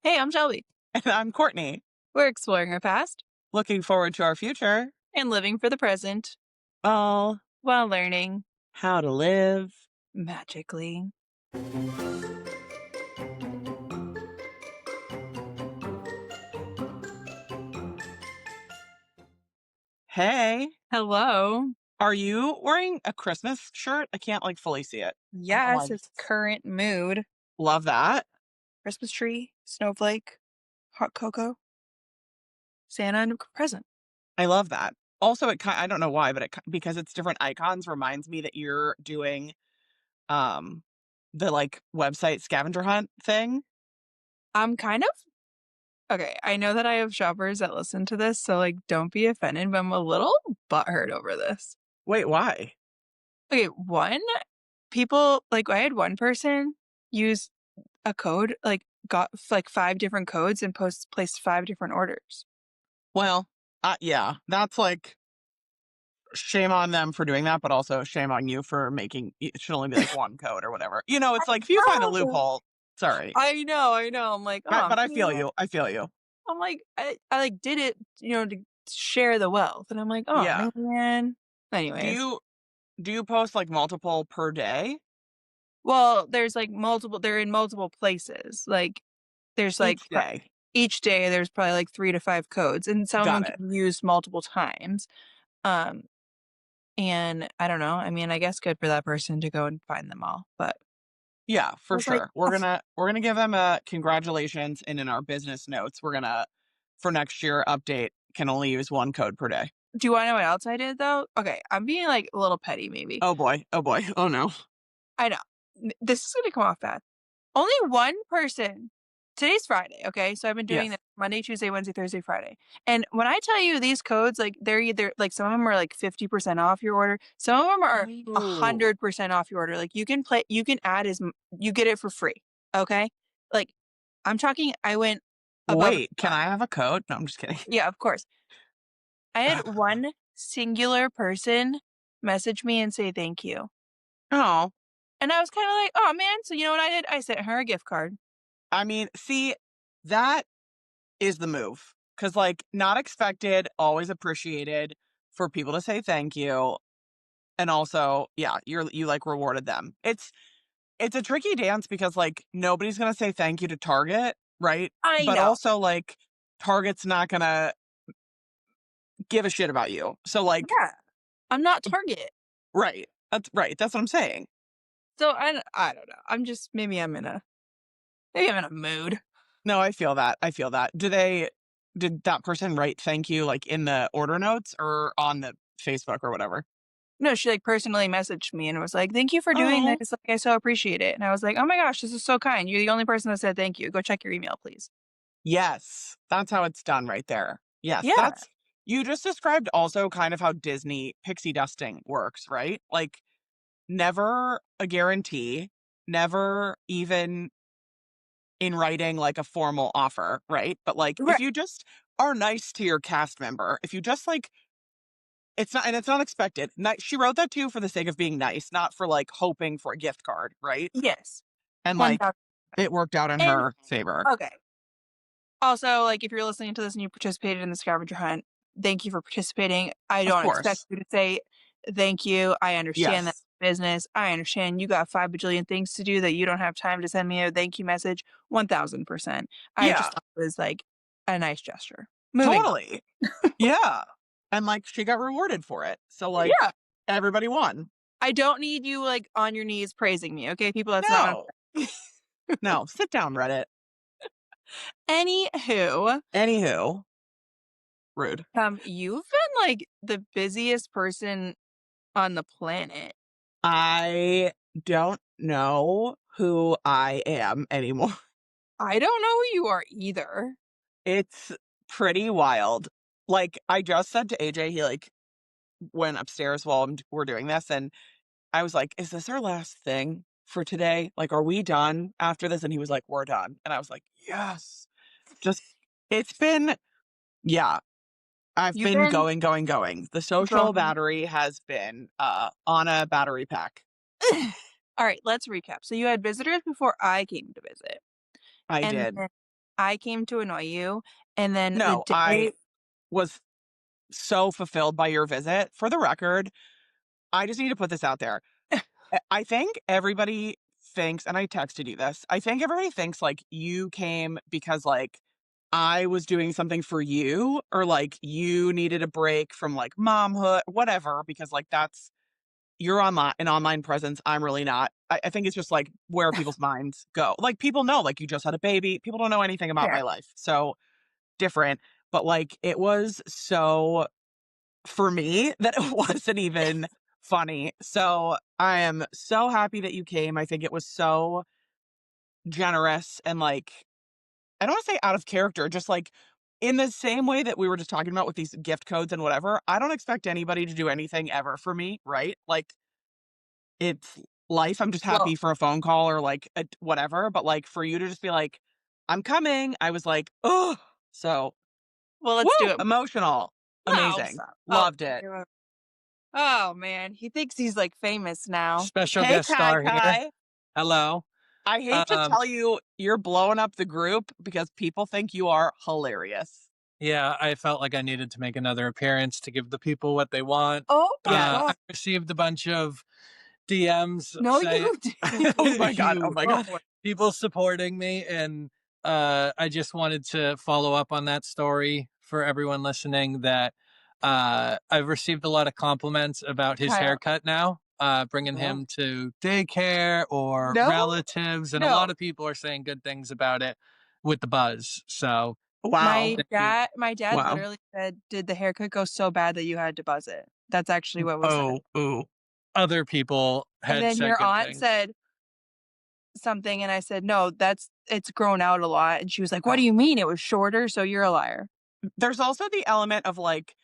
Hey, I'm Shelby. And I'm Courtney. We're exploring our past Looking forward to our future. and living for the present Oh, while learning how to live. magically. Hey, Hello. are you wearing a Christmas shirt? I can't fully see it. I don't know why. Yes, it's current mood. Love that. Christmas tree, snowflake, hot cocoa, Santa, and a present. I love that. Also, I don't know why, but because it's different icons reminds me that you're doing um the website scavenger hunt thing. I'm kind of okay. I know that I have shoppers that listen to this, so don't be offended, but I'm a little butthurt over this. Wait, why? Okay, I had one person use a code, got five different codes and placed five different orders. Well, yeah, that's shame on them for doing that, but also shame on you for making it should only be one code or whatever. It's like if you find a Oh. loophole, sorry. I know. I'm like, But oh but I feel man. you. I feel you. I'm like, I did it, to share the wealth. And I'm like, oh Yeah. man. Do Anyways. you do you post multiple per day? Well, there's they're in multiple places. There's Each day. each day there's probably 3 to 5 codes and some of them Got it. can be used multiple times. Um, and I don't know. I mean, I guess good for that person to go and find them all. But Yeah, I for was like, sure. We're gonna give them a congratulations, and in our business notes, we're gonna for next year update can only use one code per day. do you want to know what else I did though? Okay, I'm being a little petty maybe. Oh boy. Oh boy. Oh no. I know. This is going to come off bad. Only one person. Today's Friday, okay? So I've been doing Yes. this Monday, Tuesday, Wednesday, Thursday, Friday. And when I tell you these codes, they're either some of them are 50% off your order. Some of them are Ooh. 100% off your order. You can add you get it for free, okay? Like I'm talking I went above and Wait, can beyond. I have a code? No, I'm just kidding. Yeah, of course. I had one singular person message me and say thank you. Oh, And I was kind of like, "Oh man," so you know what I did? I sent her a gift card. I mean, see, that is the move. 'Cause, not expected, always appreciated for people to say thank you, and also, yeah, rewarded them. It's a tricky dance because, nobody's gonna say thank you to Target, right? I But know. also, Target's not gonna give a shit about you. So, Yeah. I'm not Target. right, that's what I'm saying. So I don't know. Maybe I'm in a mood. No, I feel that. Did that person write thank you, in the order notes or on the Facebook or whatever? No, she personally messaged me and was like, "Thank you for doing Oh. this. I so appreciate it." And I was like, "Oh my gosh, this is so kind. You're the only person that said thank you. Go check your email, please." Yes, that's how it's done right there. Yes, Yeah. that's you just described also kind of how Disney pixie dusting works, right? Never a guarantee, never even in writing a formal offer, right? But if Right. you just are nice to your cast member, if you just it's not expected. She wrote that too for the sake of being nice, not for hoping for a gift card, right? Yes. And 1,000. it worked out in And her favor. okay. Also, if you're listening to this and you participated in the scavenger hunt, thank you for participating. I Of don't expect course. you to say thank you. I understand that Yes. business. I understand you got 5 bajillion things to do that you don't have time to send me a thank you message. 1000%. I Yeah, just thought it was a nice gesture. Moving on. totally. Yeah. And she got rewarded for it. So Yeah. everybody won. I don't need you on your knees praising me. Okay, people, that's not No. No, sit down, Reddit. Anywho, Anywho, rude. you've been the busiest person on the planet. I don't know who I am anymore. I don't know who you are either. It's pretty wild. I just said to AJ, he went upstairs while we're doing this, and I was like, "Is this our last thing for today? Are we done after this?" And he was like, "We're done." And I was like, "Yes." Just it's been yeah, I've You've been been going, going, going. The social going. battery has been on a battery pack. All right, let's recap. So you had visitors before I came to visit. I And did. then I came to annoy you, and then the No, I day was so fulfilled by your visit. For the record, I just need to put this out there. I think everybody thinks, and I texted you this, I think everybody thinks like you came because like I was doing something for you or like you needed a break from like momhood, whatever, because like that's you're online an online presence. I'm really not. I think it's just like where people's minds go. Like people know like you just had a baby. People don't know anything about my fair. life. So different. But like it was so for me that it wasn't even funny. So I am so happy that you came. I think it was so generous and like, I don't want to say out of character, just like in the same way that we were just talking about with these gift codes and whatever. I don't expect anybody to do anything ever for me, right? Like it's life. I'm just Well happy for a phone call or like whatever. But like for you to just be like, I'm coming, I was like, oh, so well, woo, let's do it. emotional, No, amazing, stop. Oh, loved it. okay, oh, man, he thinks he's, like, famous now. Special Hey, guest Kai star here. Kai. Hello. I hate to Um, tell you, you're blowing up the group because people think you are hilarious. yeah, I felt like I needed to make another appearance to give the people what they want. Oh my Yes. god. I received a bunch of DMs No, saying you didn't. Oh my god. Oh you my Oh god. my people supporting me, and I just wanted to follow up on that story for everyone listening that I've received a lot of compliments about his Kyle. haircut now, bringing Oh. him to daycare or No, relatives, and a no. lot of people are saying good things about it with the buzz. So Wow. thank you. My dad Wow. literally said, "Did the haircut go so bad that you had to buzz it?" That's actually what was said. Oh, ooh. Other people And had then said your good aunt things. said something, and I said, "No, it's grown out a lot." And she was like, "What Ugh. do you mean? It was shorter, so you're a liar." There's also the element of like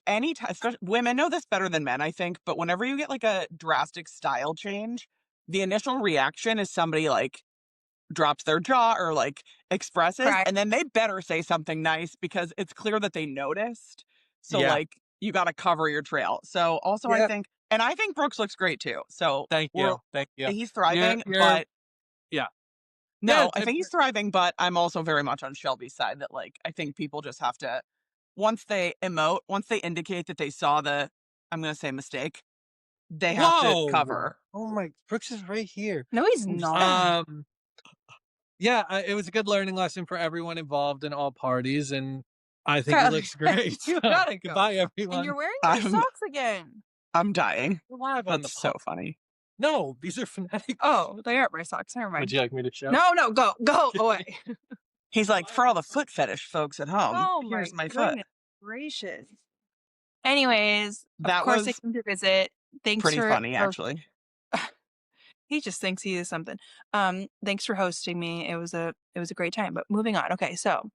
any time, especially women know this better than men, I think. But whenever you get like a drastic style change, the initial reaction is somebody like drops their jaw or like expresses, Cry. and then they better say something nice because it's clear that they noticed. So Yeah. like you got to cover your trail. So also I Yeah. think, and I think Brooks looks great too. So Thank we're you. Thank you. he's You're thriving, you're but yeah. Yeah, no, I think he's thriving, but I'm also very much on Shelby's side that like I think people just have to once they indicate that they saw the I'm going to say mistake, they have to whoa. cover. Oh my Brooks is right here. No, he's I'm just not. saying. Yeah, it was a good learning lesson for everyone involved in all parties, and I think he Kyle, looks great. you So, gotta go. goodbye, And everyone. you're wearing my I'm socks again. I'm dying. We're live on the That's so pod. funny. No, these are phonetic. Oh, they aren't my socks. Never Would mind. you like me to show? No, no, go away. He's like, for all the foot fetish folks at home, Oh my here's my foot. goodness gracious. Anyways, of That course I was came to visit. Thanks pretty for funny, actually. he just thinks he is something. Thanks for hosting me. It was a great time. But moving on. Okay, so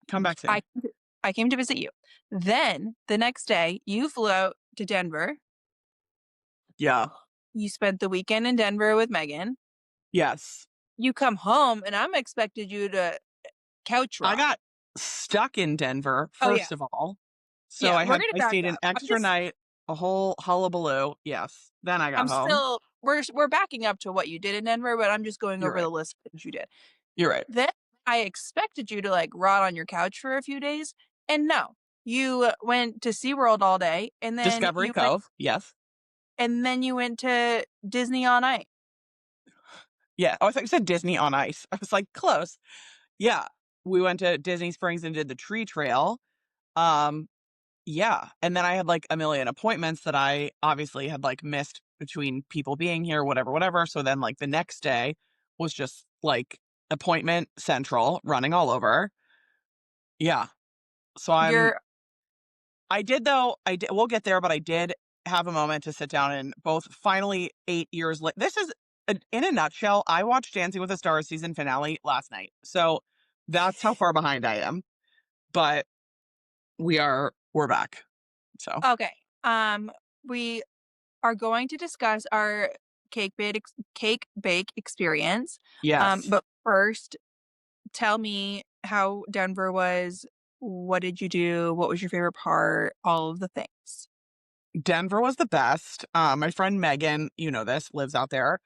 Come back I soon. I came to visit you. Then the next day, you flew out to Denver. Yeah. You spent the weekend in Denver with Megan. Yes. You come home, and I'm expected you to couch I rock. got stuck in Denver, Oh yeah, first of all. So yeah. We're gonna I back stayed an up. extra night, a whole hullabaloo. Yes. Then I got I'm home. still. We're backing up to what you did in Denver, but I'm just going You're over right. the list of things you did. You're right. Then I expected you to like rot on your couch for a few days, and no, you went to SeaWorld all day, Discovery Cove. Yes. and then you went to Disney on Ice. Yeah. Oh, I thought you said Disney on Ice. I was like, close. Yeah. We went to Disney Springs and did the tree trail. Um, Yeah, and then I had, like, a million appointments that I obviously had, like, missed between people being here, whatever, whatever, so then, like, the next day was just, like, appointment central, running all over. Yeah, so You're I did though I did we'll get there, but I did have a moment to sit down and both finally 8 years later. This is in a nutshell, I watched Dancing with the Stars season finale last night, so that's how far behind I am, but we're back, so okay. We are going to discuss our cake bake experience. yes. But first, tell me how Denver was. What did you do? What was your favorite part? All of the things. Denver was the best. My friend Megan, you know this, lives out there.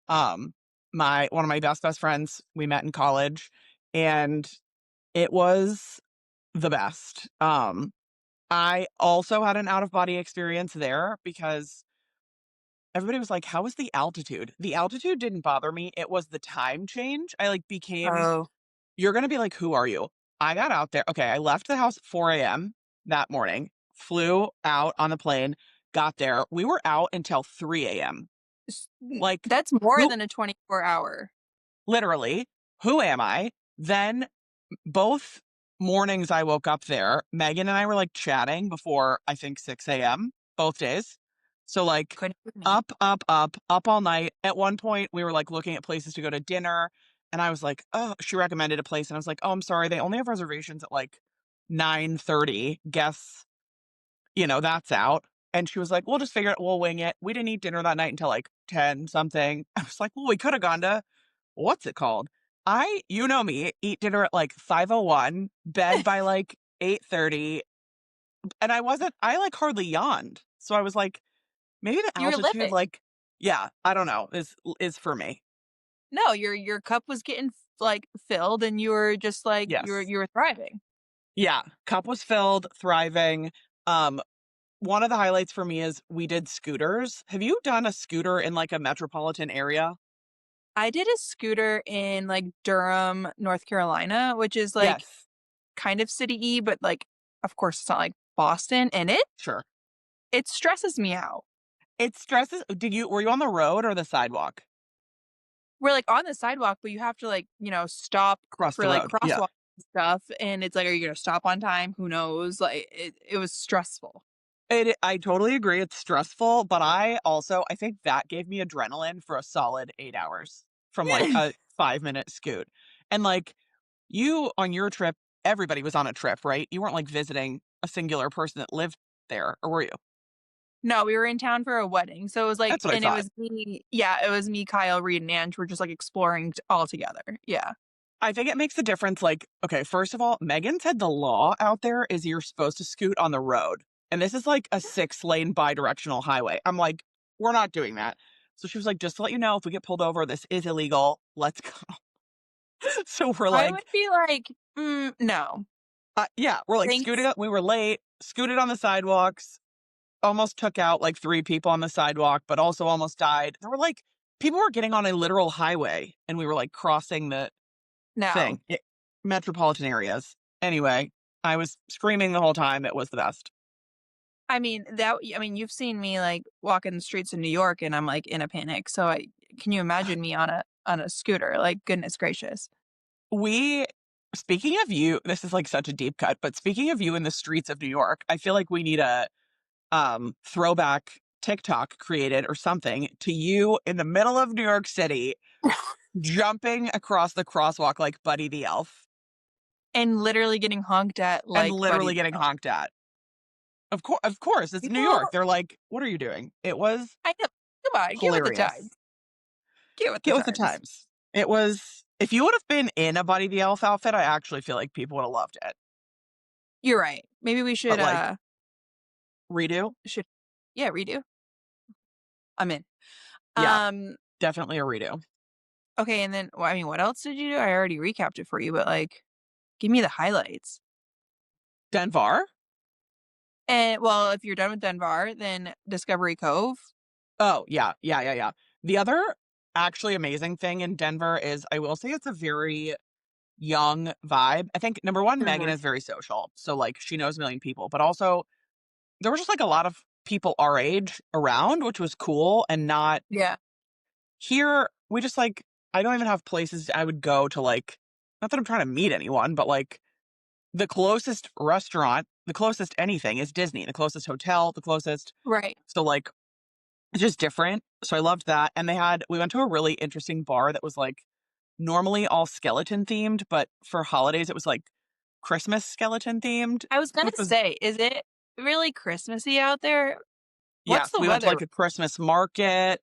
Um, my one of my best friends we met in college. and it was the best. I also had an out of body experience there because everybody was like, "How was the altitude?" The altitude didn't bother me. It was the time change. I like became Oh, you're gonna be like, "Who are you?" I got out there. Okay, I left the house at 4 a.m. that morning, flew out on the plane, got there. We were out until 3 a.m. Like, that's more who than a 24-hour. literally, who am I? Then both mornings I woke up there, Megan and I were like chatting before I think 6 a.m. both days. So like Couldn't with me. up all night. At one point we were like looking at places to go to dinner and I was like, "Oh, she recommended a place." And I was like, "Oh, I'm sorry. They only have reservations at like 9:30. Guess, that's out." And she was like, "We'll just figure it. We'll wing it." We didn't eat dinner that night until like 10 something. I was like, "Well, we could have gone to what's it called?" You know me, eat dinner at like 5:01, bed by like 8:30, and I like hardly yawned. So I was like, maybe the You were altitude, living. like, yeah, I don't know, is for me. No, your cup was getting like filled, and you were just like Yes. you were thriving. Yeah. Cup was filled, thriving. Um, One of the highlights for me is we did scooters. Have you done a scooter in like a metropolitan area? I did a scooter in like Durham, North Carolina, which is like Yes. kind of city-y, but like of course it's not like Boston, and it Sure. it stresses me out. It stresses were you on the road or the sidewalk? We're like on the sidewalk, but you have to like, stop Across the for like road. Yeah. crosswalk and stuff, and it's like, are you gonna stop on time? Who knows? Like it was stressful. I totally agree. It's stressful, but I think that gave me adrenaline for a solid 8 hours from like a 5 minute scoot. And like you on your trip, everybody was on a trip, right? You weren't like visiting a singular person that lived there, or were you? No, we were in town for a wedding. So it was like, That's what I and it thought. was me, yeah, it was me, Kyle, Reed, and Ange were just like exploring all together. Yeah. I think it makes a difference. Like, okay, first of all, Megan said the law out there is you're supposed to scoot on the road. And this is like a 6 lane bi directional highway. I'm like, we're not doing that. So she was like, just to let you know, if we get pulled over, this is illegal. Let's go. So we're I would like, be like, no. yeah, we're like scooted Thanks. up. We were late, scooted on the sidewalks, almost took out like three people on the sidewalk, but also almost died. There were like, people were getting on a literal highway and we were like crossing the No. metropolitan areas. Anyway, I was screaming the whole time. It was the best. I mean, you've seen me like walking the streets of New York and I'm like in a panic. So can you imagine me on a scooter? Like, goodness gracious. We, speaking of you, this is like such a deep cut, but speaking of you in the streets of New York, I feel like we need a throwback TikTok created or something to you in the middle of New York City, jumping across the crosswalk like Buddy the Elf And literally getting honked at and like Buddy literally the getting Elf. honked at. Of course, it's New People, York. They're like, "What are you doing?" It was I know. Come on, get with the times. hilarious. Get with the Get with the times. times. It was if you would have been in a Buddy the Elf outfit, I actually feel like people would have loved it. You're right. Maybe we But like redo, should yeah, redo. I'm in. yeah, Um, definitely a redo. okay, and then well, I mean, what else did you do? I already recapped it for you, but like give me the highlights. Denver? And well, if you're done with Denver, then Discovery Cove. Oh, yeah, yeah, yeah, yeah. The other actually amazing thing in Denver is I will say it's a very young vibe. I think number one, Megan Mhm. is very social. So like she knows a million people, but also there was just like a lot of people our age around, which was cool and not Yeah. here. We just like, I don't even have places I would go to like, not that I'm trying to meet anyone, but like the closest restaurant, the closest anything is Disney, the closest hotel, the closest. Right. So like, it's just different. So I loved that. And we went to a really interesting bar that was like normally all skeleton themed, but for holidays, it was like Christmas skeleton themed, I was gonna which was, say, is it really Christmassy out there? What's yes, the we went to weather? like a Christmas market.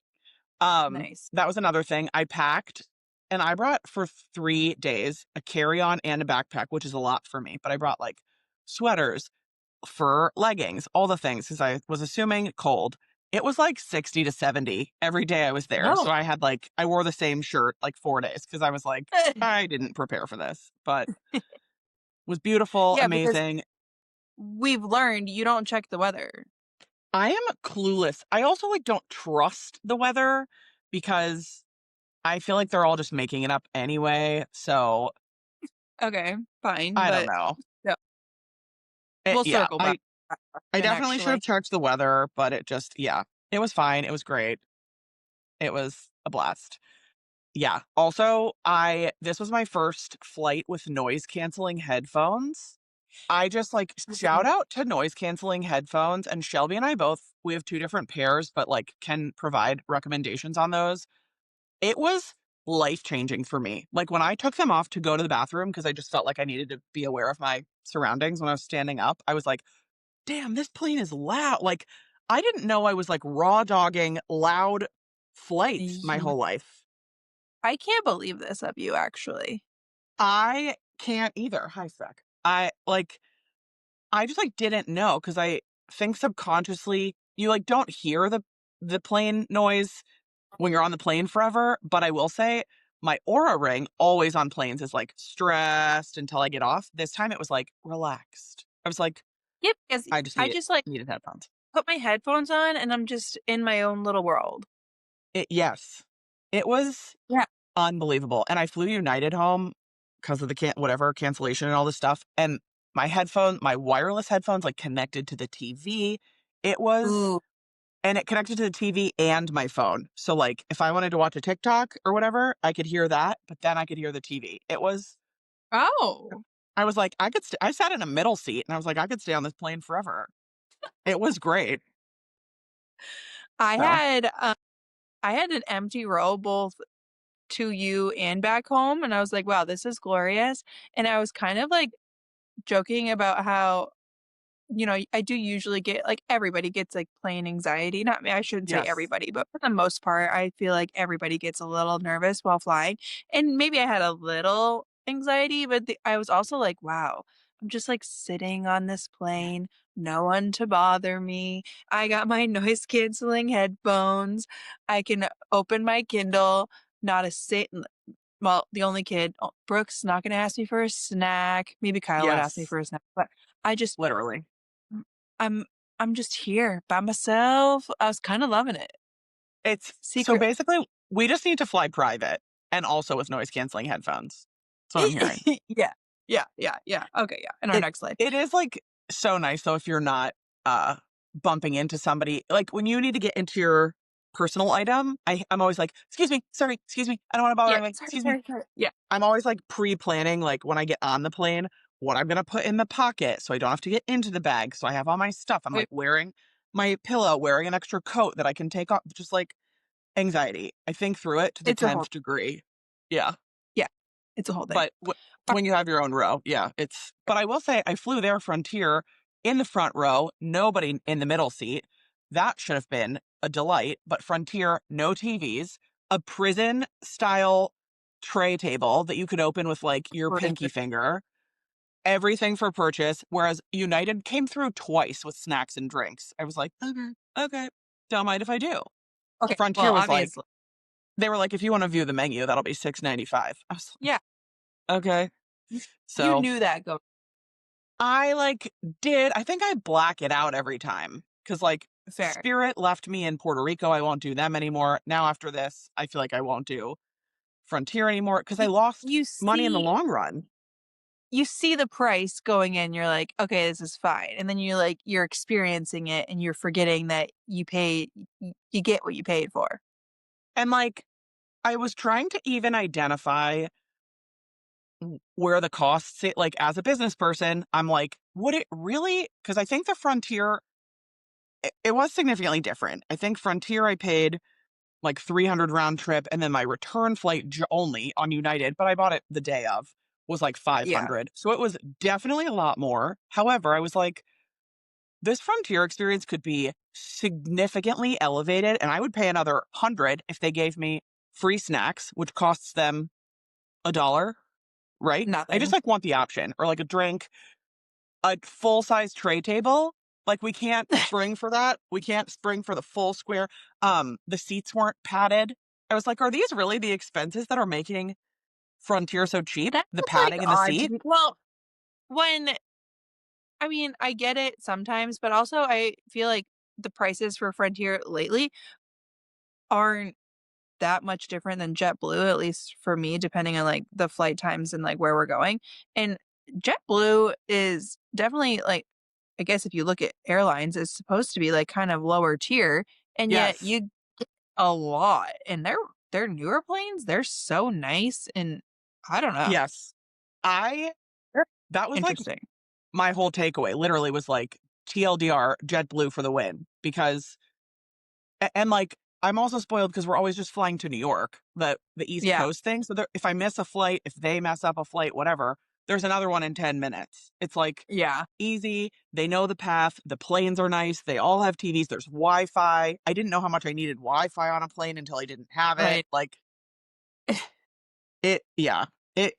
Nice. That was another thing. I packed and I brought for 3 days a carry-on and a backpack, which is a lot for me, but I brought like sweaters, fur leggings, all the things because I was assuming cold. It was like 60 to 70 every day I was there. No. So I wore the same shirt like 4 days because I was like, I didn't prepare for this, but it was beautiful, Yeah, because amazing. we've learned you don't check the weather. I am clueless. I also like don't trust the weather because I feel like they're all just making it up anyway. So Okay, fine, I don't but know. yeah, we'll Yeah, circle back to that I question definitely should have actually. checked the weather, but yeah, it was fine. It was great. It was a blast. Yeah. Also, this was my first flight with noise canceling headphones. I just like shout Mhm. out to noise canceling headphones, and Shelby and I both, we have two different pairs, but like can provide recommendations on those. It was life changing for me. Like when I took them off to go to the bathroom because I just felt like I needed to be aware of my surroundings when I was standing up, I was like, damn, this plane is loud. Like I didn't know I was like raw dogging loud flights my Yeah. whole life. I can't believe this of you actually. I can't either. Hi, Spec. I just like didn't know because I think subconsciously you like don't hear the plane noise when you're on the plane forever. But I will say my aura ring always on planes is like stressed until I get off. This time it was like relaxed. I was like, Yep, 'cause I just I just, like, needed headphones. put my headphones on and I'm just in my own little world. Yes, it was Yeah. unbelievable. And I flew United home because of the whatever cancellation and all this stuff. And my wireless headphones, like connected to the TV. It was, Ooh. and it connected to the TV and my phone. So like if I wanted to watch a TikTok or whatever, I could hear that, but then I could hear the TV. Oh. I was like, I sat in a middle seat and I was like, I could stay on this plane forever. It was great. I So had, um I had an empty row both to you and back home, and I was like, "Wow, this is glorious." And I was kind of, like, joking about how, I do usually get like, everybody gets, like, plane anxiety. Not me, I shouldn't say yes. everybody, but for the most part, I feel like everybody gets a little nervous while flying, and maybe I had a little anxiety, but I was also like, "Wow, I'm just, like, sitting on this plane, no one to bother me. I got my noise canceling headphones. I can open my Kindle, not a sit well, the only kid, Brooke's not gonna ask me for a snack. Maybe Kyle would ask me Yes. for a snack, but I just Literally. Mm, I'm I'm just here by myself. I was kinda loving it. It's so Secret basically we just need to fly private and also with noise canceling headphones. That's what I'm hearing. Yeah. Yeah, yeah, yeah. Okay, yeah, in our It next life. it is like so nice though if you're not uh bumping into somebody. Like when you need to get into your personal item, I'm always like, excuse me, sorry, excuse me, I don't want to bother Yeah, anyone. sorry, Excuse me. sorry, sorry. Yeah. I'm always like pre-planning like when I get on the plane, what I'm gonna put in the pocket so I don't have to get into the bag. So I have all my stuff. I'm Wait, like wearing my pillow, wearing an extra coat that I can take off, just like anxiety. I think through it to the it's a whole 10th degree. Yeah. yeah, it's a whole thing. But Uh, when you have your own row, yeah, but I will say I flew there Frontier in the front row, nobody in the middle seat. That should have been a delight, but Frontier, no TVs, a prison style tray table that you could open with like your pinky Prison. finger, everything for purchase. Whereas United came through twice with snacks and drinks. I was like, okay, okay, don't mind if I do. Okay, well, Frontier was like, obviously. they were like, if you want to view the menu, that'll be $6.95. I was like, Yeah, okay. you So knew that go I I think I black it out every time because like fair. Spirit left me in Puerto Rico. I won't do them anymore. Now after this, I feel like I won't do Frontier anymore because I You lost you money in the see long run. you see the price going in, you're like, "Okay, this is fine." And then you're experiencing it and you're forgetting that you get what you paid for. And like, I was trying to even identify where the costs, like as a business person, I'm like, would it really? Because I think the Frontier, it was significantly different. I think Frontier, I paid like 300 round trip and then my return flight only on United, but I bought it the day of was like Yeah, 500. So it was definitely a lot more. However, I was like this Frontier experience could be significantly elevated and I would pay another 100 if they gave me free snacks, which costs them $1, right? I just nothing. like want the option or like a drink, a full-size tray table. Like, we can't spring for that. We can't spring for the full square. The seats weren't padded. I was like, "Are these really the expenses that are making Frontier so cheap? That The was, like, padding in the odd to seat?" me. Well, when I mean, I get it sometimes, but also I feel like the prices for Frontier lately aren't that much different than JetBlue, at least for me, depending on, like, the flight times and, like, where we're going, and JetBlue is definitely, like I guess if you look at airlines, it's supposed to be, like, kind of lower tier, and yet Yes. you get a lot, and they're newer planes, they're so nice, and I don't know. Yes. I They're that was, like, interesting. my whole takeaway, literally was, like, TLDR, JetBlue for the win, because and, like, I'm also spoiled because we're always just flying to New York, the East Yeah, Coast thing, so there if I miss a flight, if they mess up a flight, whatever, there's another one in 10 minutes. It's, like, yeah, easy, they know the path, the planes are nice, they all have TVs, there's Wi-Fi. I didn't know how much I needed Wi-Fi on a plane until I didn't have it, right. like, yeah. It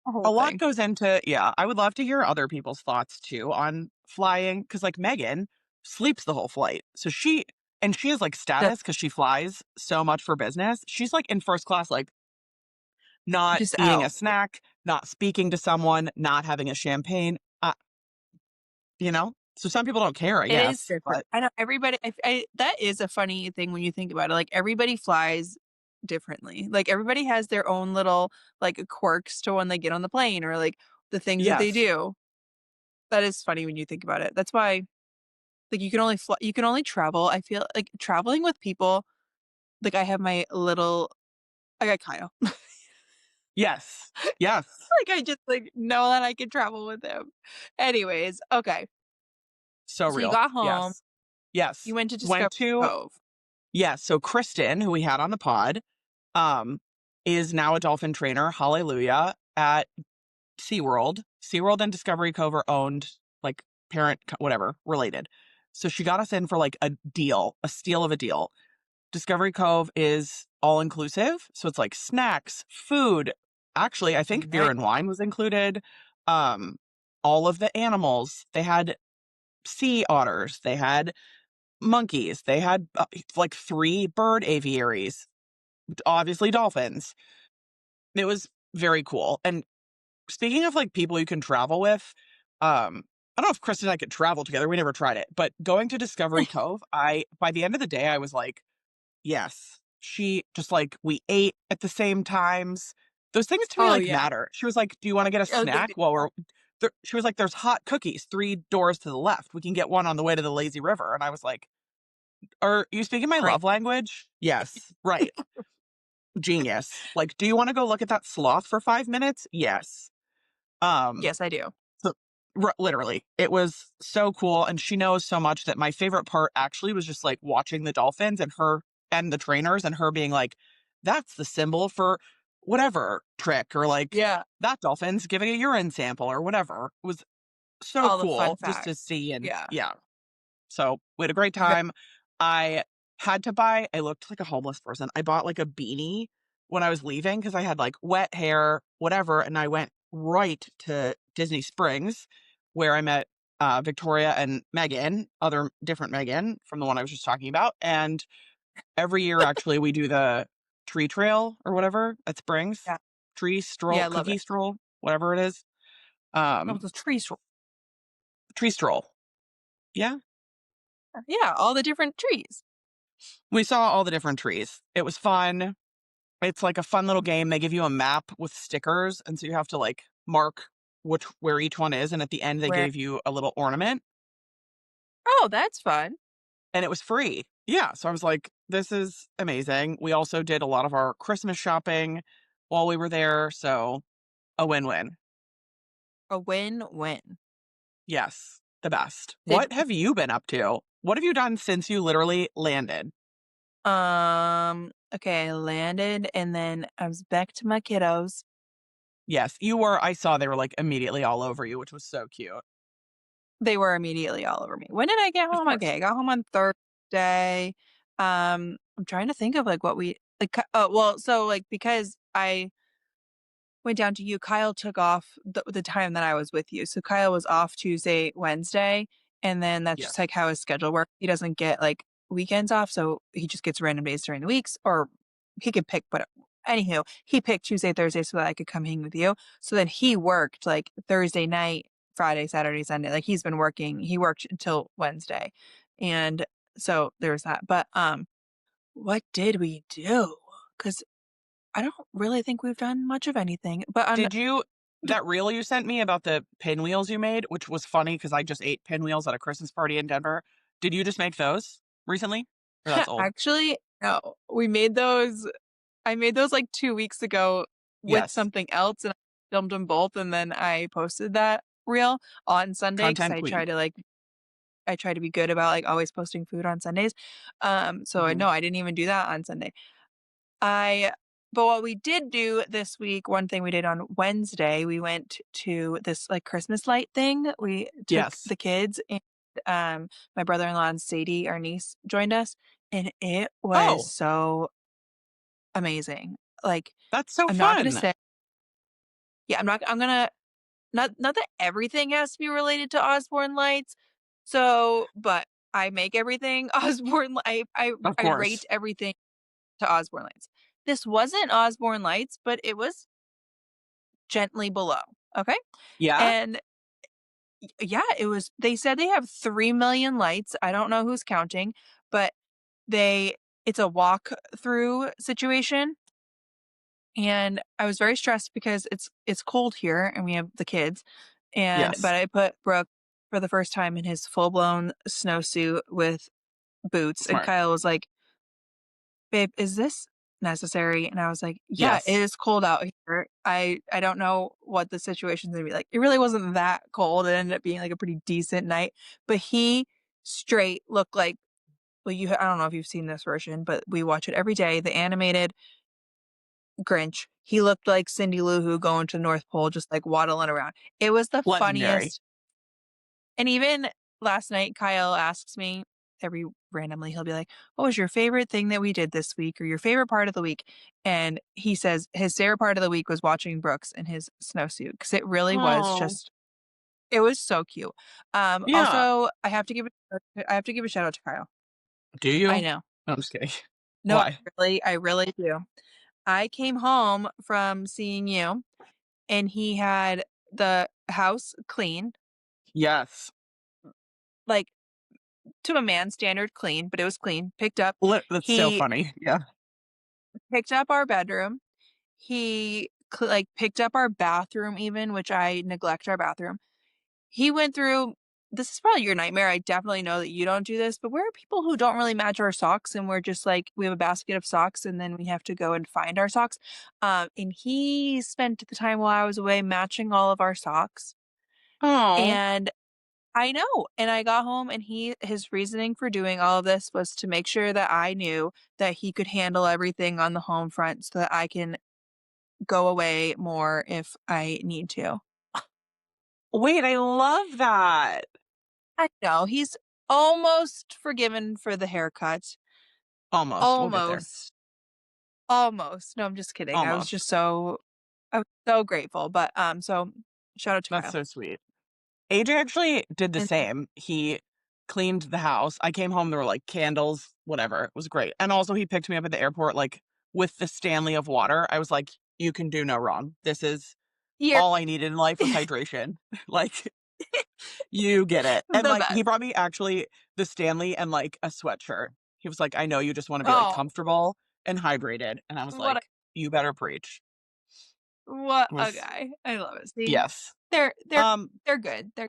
The A whole lot thing. goes into yeah, I would love to hear other people's thoughts too on flying, because like, Megan sleeps the whole flight. So she has, like, Ju status because she flies so much for business. She's, like, in first class, like, not just eating a out. snack, not speaking to someone, not having a champagne, you know? So some people don't care, I It is guess, different. but I know everybody I that is a funny thing when you think about it, like, everybody flies differently. Like, everybody has their own little, like, quirks to when they get on the plane or, like, the things that they yes. do. That is funny when you think about it. That's why, like, you can only travel I feel like traveling with people like, I have my little I got Kyle. Yes. Yes. Like, I just, like, know that I can travel with him. Anyways, okay. So So you real. got home, Yes. you Yes. went to Went Discovery to Cove. yes, so Kristen, who we had on the pod, um, is now a dolphin trainer, hallelujah, at SeaWorld. SeaWorld and Discovery Cove are owned, like, parent co whatever, related. So she got us in for, like, a deal, a steal of a deal. Discovery Cove is all inclusive, so it's, like, snacks, food. Actually, I think beer Nice. and wine was included. Um, all of the animals. They had sea otters, they had monkeys, they had, like, 3 bird aviaries, obviously dolphins. It was very cool, and speaking of, like, people you can travel with, I don't know if Chris and I could travel together, we never tried it, but going to Discovery Cove, I by the end of the day, I was like, "Yes." She just, like, we ate at the same times. Those things to me, Oh, like, yeah. matter. She was like, "Do you wanna get a Oh, they snack do. while we're" she was like, "There's hot cookies 3 doors to the left. We can get one on the way to the lazy river," and I was like, "Are you speaking my Great. love language?" "Yes." "Right." "Genius." Like, "Do you wanna go look at that sloth for 5 minutes?" "Yes." Um Yes, I do. So literally, it was so cool, and she knows so much that my favorite part actually was just, like, watching the dolphins and her and the trainers and her being like, "That's the symbol for whatever trick," or, like, Yeah. "That dolphin's giving a urine sample," or whatever. It was so All the fun cool just to facts. see and Yeah. yeah. So, we had a great Ve time. I had to buy I looked like a homeless person. I bought, like, a beanie when I was leaving because I had, like, wet hair, whatever, and I went right to Disney Springs, where I met, Victoria and Megan, other different Megan from the one I was just talking about, and every year, actually, we do the tree trail or whatever at Springs. Yeah. Tree Yeah, stroll, I love cookie it. stroll, whatever it is. No, Um, the tree swor Tree stroll. Yeah. Yeah, all the different trees. We saw all the different trees. It was fun. It's like a fun little game. They give you a map with stickers, and so you have to, like, mark where each one is, and at the end, they Where gave you a little ornament, Oh, that's fun. and it was free. Yeah, so I was like, "This is amazing." We also did a lot of our Christmas shopping while we were there, so a win-win. A win-win. Yes, the best. Did What have you been up to? What have you done since you literally landed? okay, I landed and then I was back to my kiddos. Yes, I saw they were, like, immediately all over you, which was so cute. They were immediately all over me. When did I get Of home? Okay, course. I got home on Thursday. I'm trying to think of, like, what we like, oh, well, so, like, because I went down to you, Kyle took off the time that I was with you. So Kyle was off Tuesday, Wednesday, and then that's just Yes. like how his schedule works. He doesn't get like weekends off, so he just gets random days during the weeks, or he could pick. But anywho, he picked Tuesday, Thursday, so that I could come hang with you. So then he worked like Thursday night, Friday, Saturday, Sunday. Like he's been working. He worked until Wednesday, and so there's that. But what did we do? Because I don't really think we've done much of anything. But on Did you the that reel you sent me about the pinwheels you made, which was funny because I just ate pinwheels at a Christmas party in Denver. Did you just make those recently? Or that's old? actually, no, we made those. I made those like 2 weeks ago with Yes. something else, and I filmed them both, and then I posted that reel on Sunday because Content queen. I try to be good about like always posting food on Sundays. So I Mhm. know I didn't even do that on Sunday. I but what we did do this week, one thing we did on Wednesday, we went to this like Christmas light thing. We took Yes. the kids and my brother-in-law and Sadie, our niece, joined us, and it was Oh, so amazing. Like that's so I'm not gonna fun. say yeah, I'm gonna not that everything has to be related to Osborne Lights. So, but I make everything Osborne. Of I rate course. everything to Osborne Lights. This wasn't Osborne Lights, but it was gently below. Okay, Yeah? and yeah, it was. They said they have 3 million lights. I don't know who's counting, but they it's a walk through situation. And I was very stressed because it's cold here and we have the kids. And Yes. but I put Brooke for the first time in his full-blown snowsuit with boots, and Smart. Kyle was like, "Babe, is this necessary?" And I was like, "Yeah, it Yes. is cold out here. I don't know what the situation's gonna be like." It really wasn't that cold. It ended up being like a pretty decent night, but he straight looked like well, I don't know if you've seen this version, but we watch it every day. The animated Grinch. He looked like Cindy Lou Who going to North Pole, just like waddling around. It was the Legendary. funniest. And even last night, Kyle asks me every randomly, he'll be like, "What was your favorite thing that we did this week or your favorite part of the week?" And he says his favorite part of the week was watching Brooks in his snowsuit because it really was Oh, just, it was so cute. yeah. Also, I have to give a shout out to Kyle. Do I you? know. No, I'm just kidding. No, Why? I really do. I came home from seeing you and he had the house clean, Yes. like, to a man standard clean, but it was clean, picked up. That's so He funny. Yeah. picked up our bedroom. He like, picked up our bathroom even, which I neglect our bathroom. He went through this is probably your nightmare, I definitely know that you don't do this, but we're people who don't really match our socks, and we're just like we have a basket of socks, and then we have to go and find our socks. And he spent the time while I was away matching all of our socks, Oh. and I know. And I got home and his reasoning for doing all of this was to make sure that I knew that he could handle everything on the home front so that I can go away more if I need to. Wait, I love that. I know. He's almost forgiven for the haircut. Almost. We'll get there. Almost. Almost. No, I'm just kidding. Almost. I was so grateful. But so shout out to That's Kyle. so sweet. AJ actually did the And same. He cleaned the house. I came home, there were like candles, whatever. It was great. And also he picked me up at the airport like with the Stanley of water. I was like, you can do no wrong. This is you're all I needed in life was hydration. Like you get it. And the like he best. brought me actually the Stanley and like a sweatshirt. He was like, I know you just want to be like Oh, comfortable and hydrated. And I was what a like, you better preach. what It a was guy. I love it. See? yes. They're they're Um, they're good. They're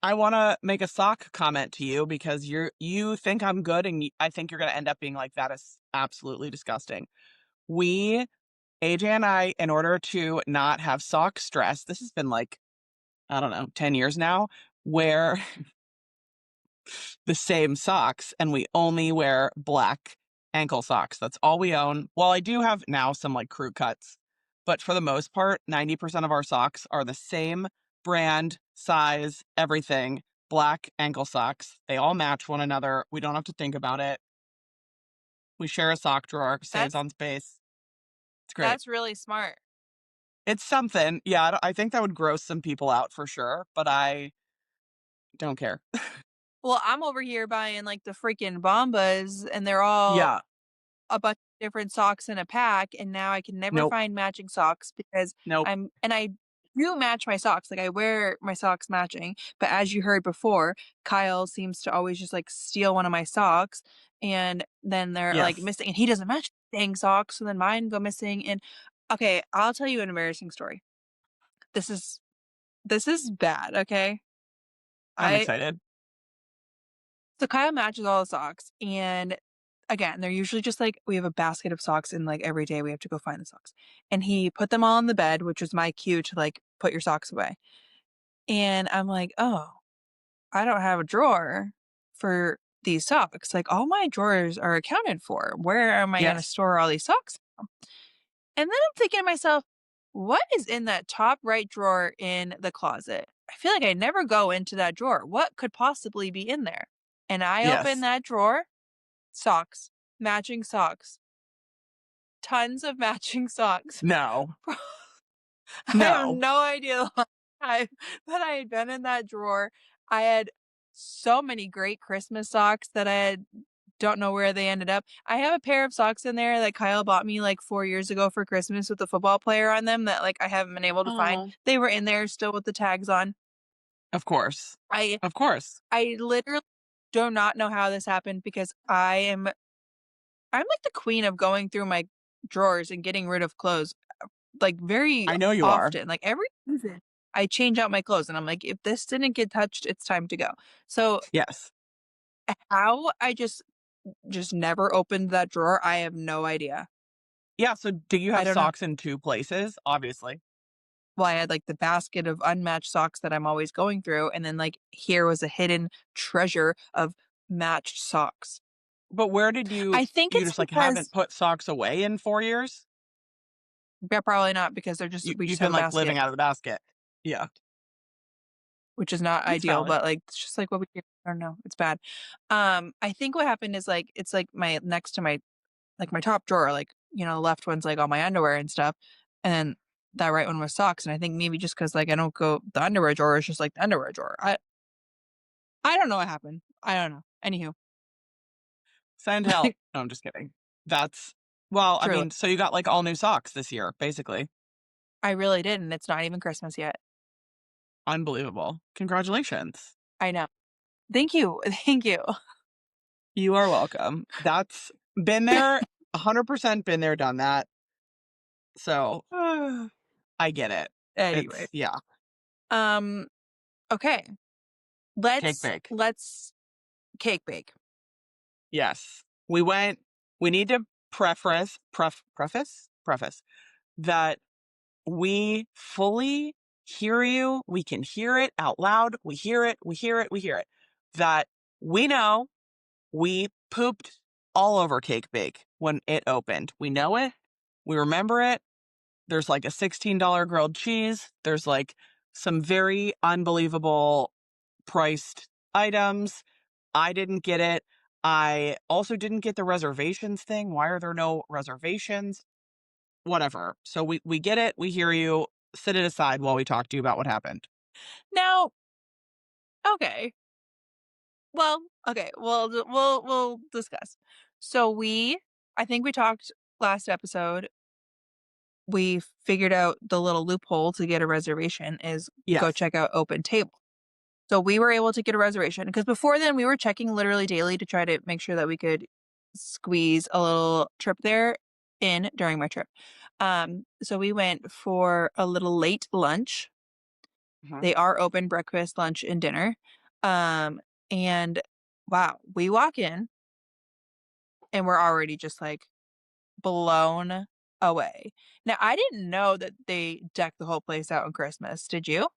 I want to make a sock comment to you because you think I'm good and I think you're going to end up being like that is absolutely disgusting. We AJ and I in order to not have sock stress. This has been like I don't know, 10 years now where the same socks and we only wear black ankle socks. That's all we own. Well, I do have now some like crew cuts, but for the most part, 90% of our socks are the same brand, size, everything. Black ankle socks. They all match one another. We don't have to think about it. We share a sock drawer, saves that's on space. It's great. that's really smart. It's something. Yeah, I think that would gross some people out for sure, but I don't care. Well, I'm over here buying, like, the freaking Bombas, and they're all Yeah. a bunch of different socks in a pack, and now I can never Nope. find matching socks because Nope. I do match my socks, like, I wear my socks matching, but as you heard before, Kyle seems to always just, like, steal one of my socks, and then they're, like, Yes. missing, and he doesn't match the dang socks, so then mine go missing, and okay, I'll tell you an embarrassing story. This is this is bad, okay? I'm I excited. So Kyle matches all the socks, and again, they're usually just like we have a basket of socks, and like every day we have to go find the socks. And he put them all on the bed, which was my cue to like put your socks away. And I'm like, oh, I don't have a drawer for these socks. Like all my drawers are accounted for. Where am I going to Yes. store all these socks from? And then I'm thinking to myself, what is in that top right drawer in the closet? I feel like I never go into that drawer. What could possibly be in there? And I open Yes. that drawer. Socks, matching socks, tons of matching socks. No. I have No. no idea the last time that I had been in that drawer. I had so many great Christmas socks that don't know where they ended up. I have a pair of socks in there that Kyle bought me like 4 years ago for Christmas with the football player on them that like I haven't been able to find. Oh. They were in there still with the tags on. Of course. I Of course. I literally do not know how this happened because I'm like the queen of going through my drawers and getting rid of clothes, like, very I know you are. often, like, every season, I change out my clothes, and I'm like, "If this didn't get touched, it's time to go." So, Yes. how I just never opened that drawer, I have no idea. Yeah, so do you I have don't know. socks in 2 places? Obviously. Well, I had, like, the basket of unmatched socks that I'm always going through, and then, like, here was a hidden treasure of matched socks. But where did you I think you it's just, like, haven't because put socks away in 4 years? yeah, probably not because they're just we You've just have been, a like, basket. living out of the basket. Yeah. Which is not That's ideal, valid. but, like, it's just, like, what we do. I don't know, it's bad. I think what happened is, like, it's, like, my next to my like, my top drawer, like, the left one's, like, all my underwear and stuff, and then that right one was socks, and I think maybe just 'cause, like, I don't go the underwear drawer is just, like, the underwear drawer. I don't know what happened. I don't know. Anywho, Send help. No, I'm just kidding. That's well, I truly, mean, so you got, like, all new socks this year, basically. I really didn't. It's not even Christmas yet. Unbelievable. Congratulations. I know. Thank you. Thank you. You are welcome. That's been there, 100% been there, done that. So, I get it. Anyway, It's yeah, um, okay. cake Let's bake. let's cake bake. Yes. We need to preface that we fully hear you. We can hear it out loud. We hear it. We hear it. We hear it. That we know we pooped all over Cake Bake when it opened. We know it. We remember it. There's like a $16 grilled cheese. There's like some very unbelievable priced items. I didn't get it. I also didn't get the reservations thing. Why are there no reservations? Whatever. So we get it. We hear you. Sit it aside while we talk to you about what happened. Now, okay. Well, okay, we'll discuss. So I think we talked last episode, we figured out the little loophole to get a reservation is go Yes. check out Open Table. So we were able to get a reservation because before then we were checking literally daily to try to make sure that we could squeeze a little trip there in during my trip. So we went for a little late lunch. Mhm. They are open breakfast, lunch, and dinner. Um, and wow, we walk in and we're already just like blown away. Now, I didn't know that they decked the whole place out on Christmas. Did you?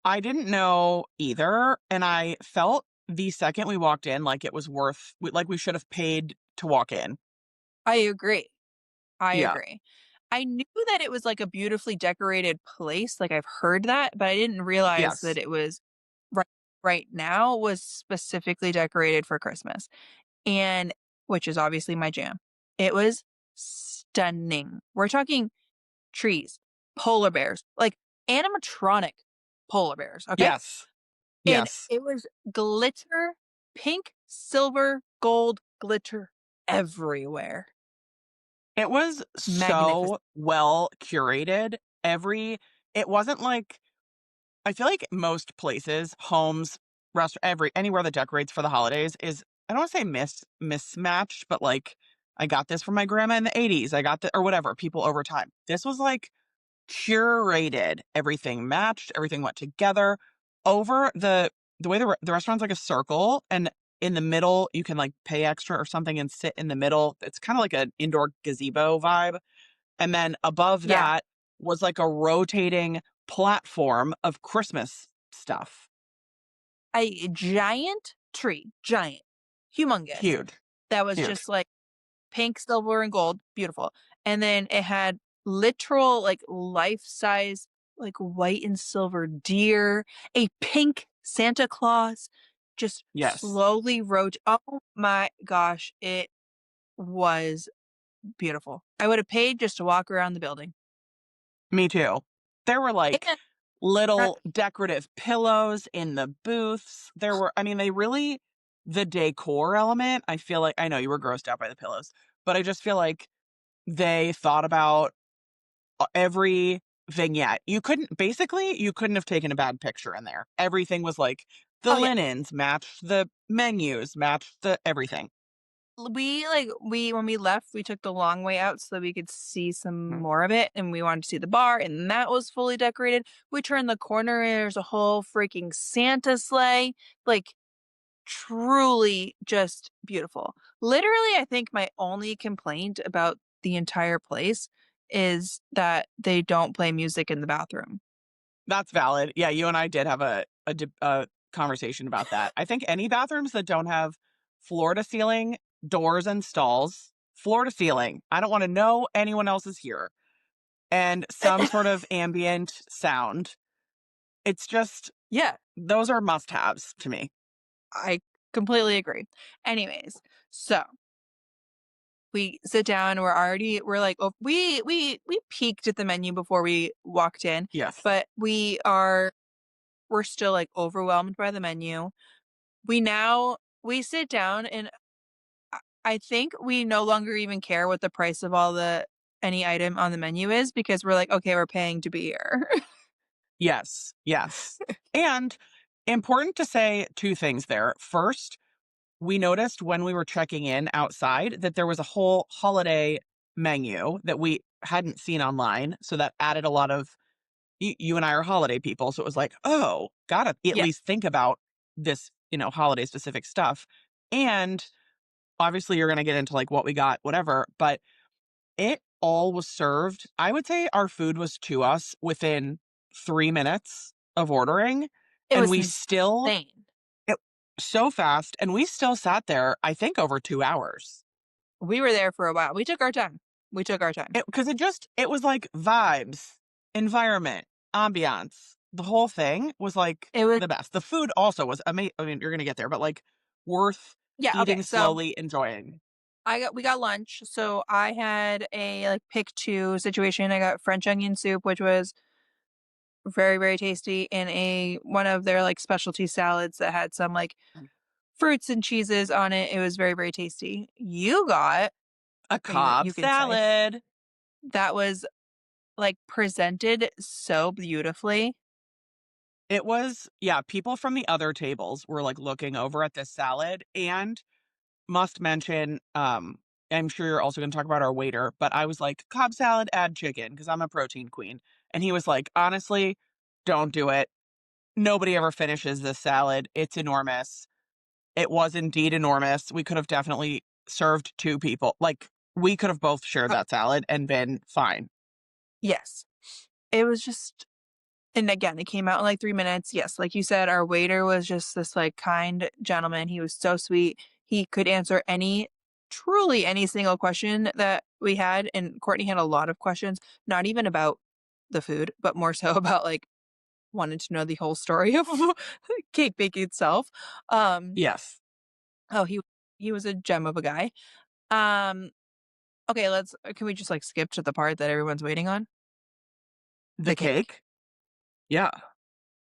I didn't know either, and I felt the second we walked in like it was like we should have paid to walk in. I agree. I Yeah. agree. I knew that it was like a beautifully decorated place. Like I've heard that, but I didn't realize that Yes. it was right right now was specifically decorated for Christmas. And which is obviously my jam. It was stunning. We're talking trees, polar bears, like animatronic polar bears, okay? Yes. And Yes. it was glitter, pink, silver, gold glitter everywhere. It was Magnificent. so well curated. Every it wasn't like I feel like most places, homes, anywhere that decorates for the holidays is I don't want to say mismatched, but like I got this from my grandma in the 80s. I got the or whatever, people over time. This was like curated. Everything matched, everything went together. Over the way the restaurant's like a circle, and in the middle you can like pay extra or something and sit in the middle. It's kind of like an indoor gazebo vibe. And then above Yeah. that was like a rotating platform of Christmas stuff. A giant tree, giant, humongous, Huge, that was huge. just like pink, silver, and gold, beautiful. And then it had literal, like, life-size, like, white and silver deer, a pink Santa Claus just Yes, slowly wrote. Oh my gosh, it was beautiful. I would have paid just to walk around the building. me too. There were like And not little decorative pillows in the booths. There were, I mean, they really, the decor element, I feel like, I know you were grossed out by the pillows, but I just feel like they thought about every vignette. You couldn't have taken a bad picture in there. Everything was like the oh, yeah. linens matched the menus, matched the everything. We when we left, we took the long way out so that we could see some Mhm. more of it, and we wanted to see the bar, and that was fully decorated. We turned the corner, and there's a whole freaking Santa sleigh, like, truly just beautiful. Literally, I think my only complaint about the entire place is that they don't play music in the bathroom. That's valid. Yeah, you and I did have a conversation about that. I think any bathrooms that don't have floor to ceiling doors and stalls, floor to ceiling. I don't want to know anyone else is here. And some sort of ambient sound. It's just Yeah, those are must-haves to me. I completely agree. Anyways, so we sit down, we're like, oh, we peeked at the menu before we walked in, Yes. but we're still, like, overwhelmed by the menu. We sit down, and I think we no longer even care what the price of any item on the menu is, because we're like, "Okay, we're paying to be here." Yes. Yes. And important to say two things there. First, we noticed when we were checking in outside that there was a whole holiday menu that we hadn't seen online. So that added a lot of you and I are holiday people. So it was like, oh, gotta at Yeah, least think about this, holiday specific stuff. And obviously you're gonna get into like what we got, whatever, but it all was served. I would say our food was to us within 3 minutes of ordering. it And was we still insane. it so fast, and we still sat there, I think, over 2 hours. We were there for a while. We took our time. We took our time. It was like vibes, environment, ambiance. The whole thing was like It was the best. The food also was amazing. I mean, you're gonna get there, but like worth Yeah, okay, eating so slowly, enjoying. we got lunch, so I had a, like, pick 2 situation. I got French onion soup, which was very, very tasty, and a one of their, like, specialty salads that had some, like, fruits and cheeses on it. It was very, very tasty. You got A you Cobb can say, salad. that was, like, presented so beautifully. It was, yeah, people from the other tables were like looking over at this salad and must mention, I'm sure you're also gonna talk about our waiter, but I was like, "Cobb salad, add chicken," because 'cause I'm a protein queen, and he was like, "Honestly, don't do it. Nobody ever finishes this salad. It's enormous." It was indeed enormous. We could have definitely served 2 people. Like, we could have both shared Uh, that salad and been fine. yes. It was just And again, it came out in, like, 3 minutes. Yes, like you said, our waiter was just this, like, kind gentleman. He was so sweet. He could answer truly any single question that we had, and Courtney had a lot of questions, not even about the food, but more so about, like, wanting to know the whole story of cake baking itself. Um, Yes. oh, he was a gem of a guy. Um, okay, can we just, like, skip to the part that everyone's waiting on? The The cake. cake? Yeah.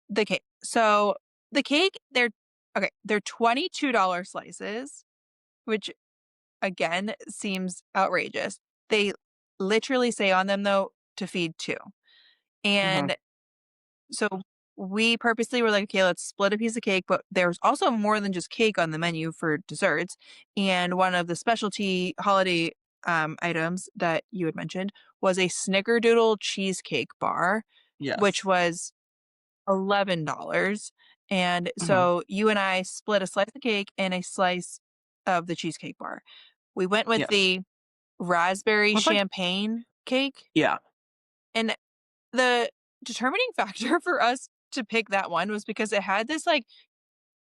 The cake. So the cake, they're $22 slices, which again seems outrageous. They literally say on them though to feed 2. Mhm. And so we purposely were like, okay, let's split a piece of cake, but there's also more than just cake on the menu for desserts. And one of the specialty holiday items that you had mentioned was a snickerdoodle cheesecake bar, which Yes. was $11. And Mhm. so you and I split a slice of cake and a slice of the cheesecake bar. We went with Yes. the raspberry It's like champagne cake. yeah. And the determining factor for us to pick that one was because it had this like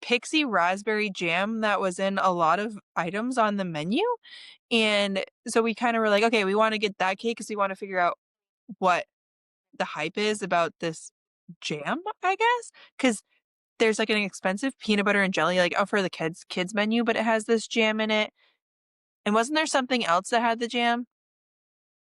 pixie raspberry jam that was in a lot of items on the menu. And so we kind of were like, okay, we want to get that cake because we want to figure out what the hype is about this jam, I guess. Because there's like an expensive peanut butter and jelly, like for the kids menu, but it has this jam in it. And wasn't there something else that had the jam?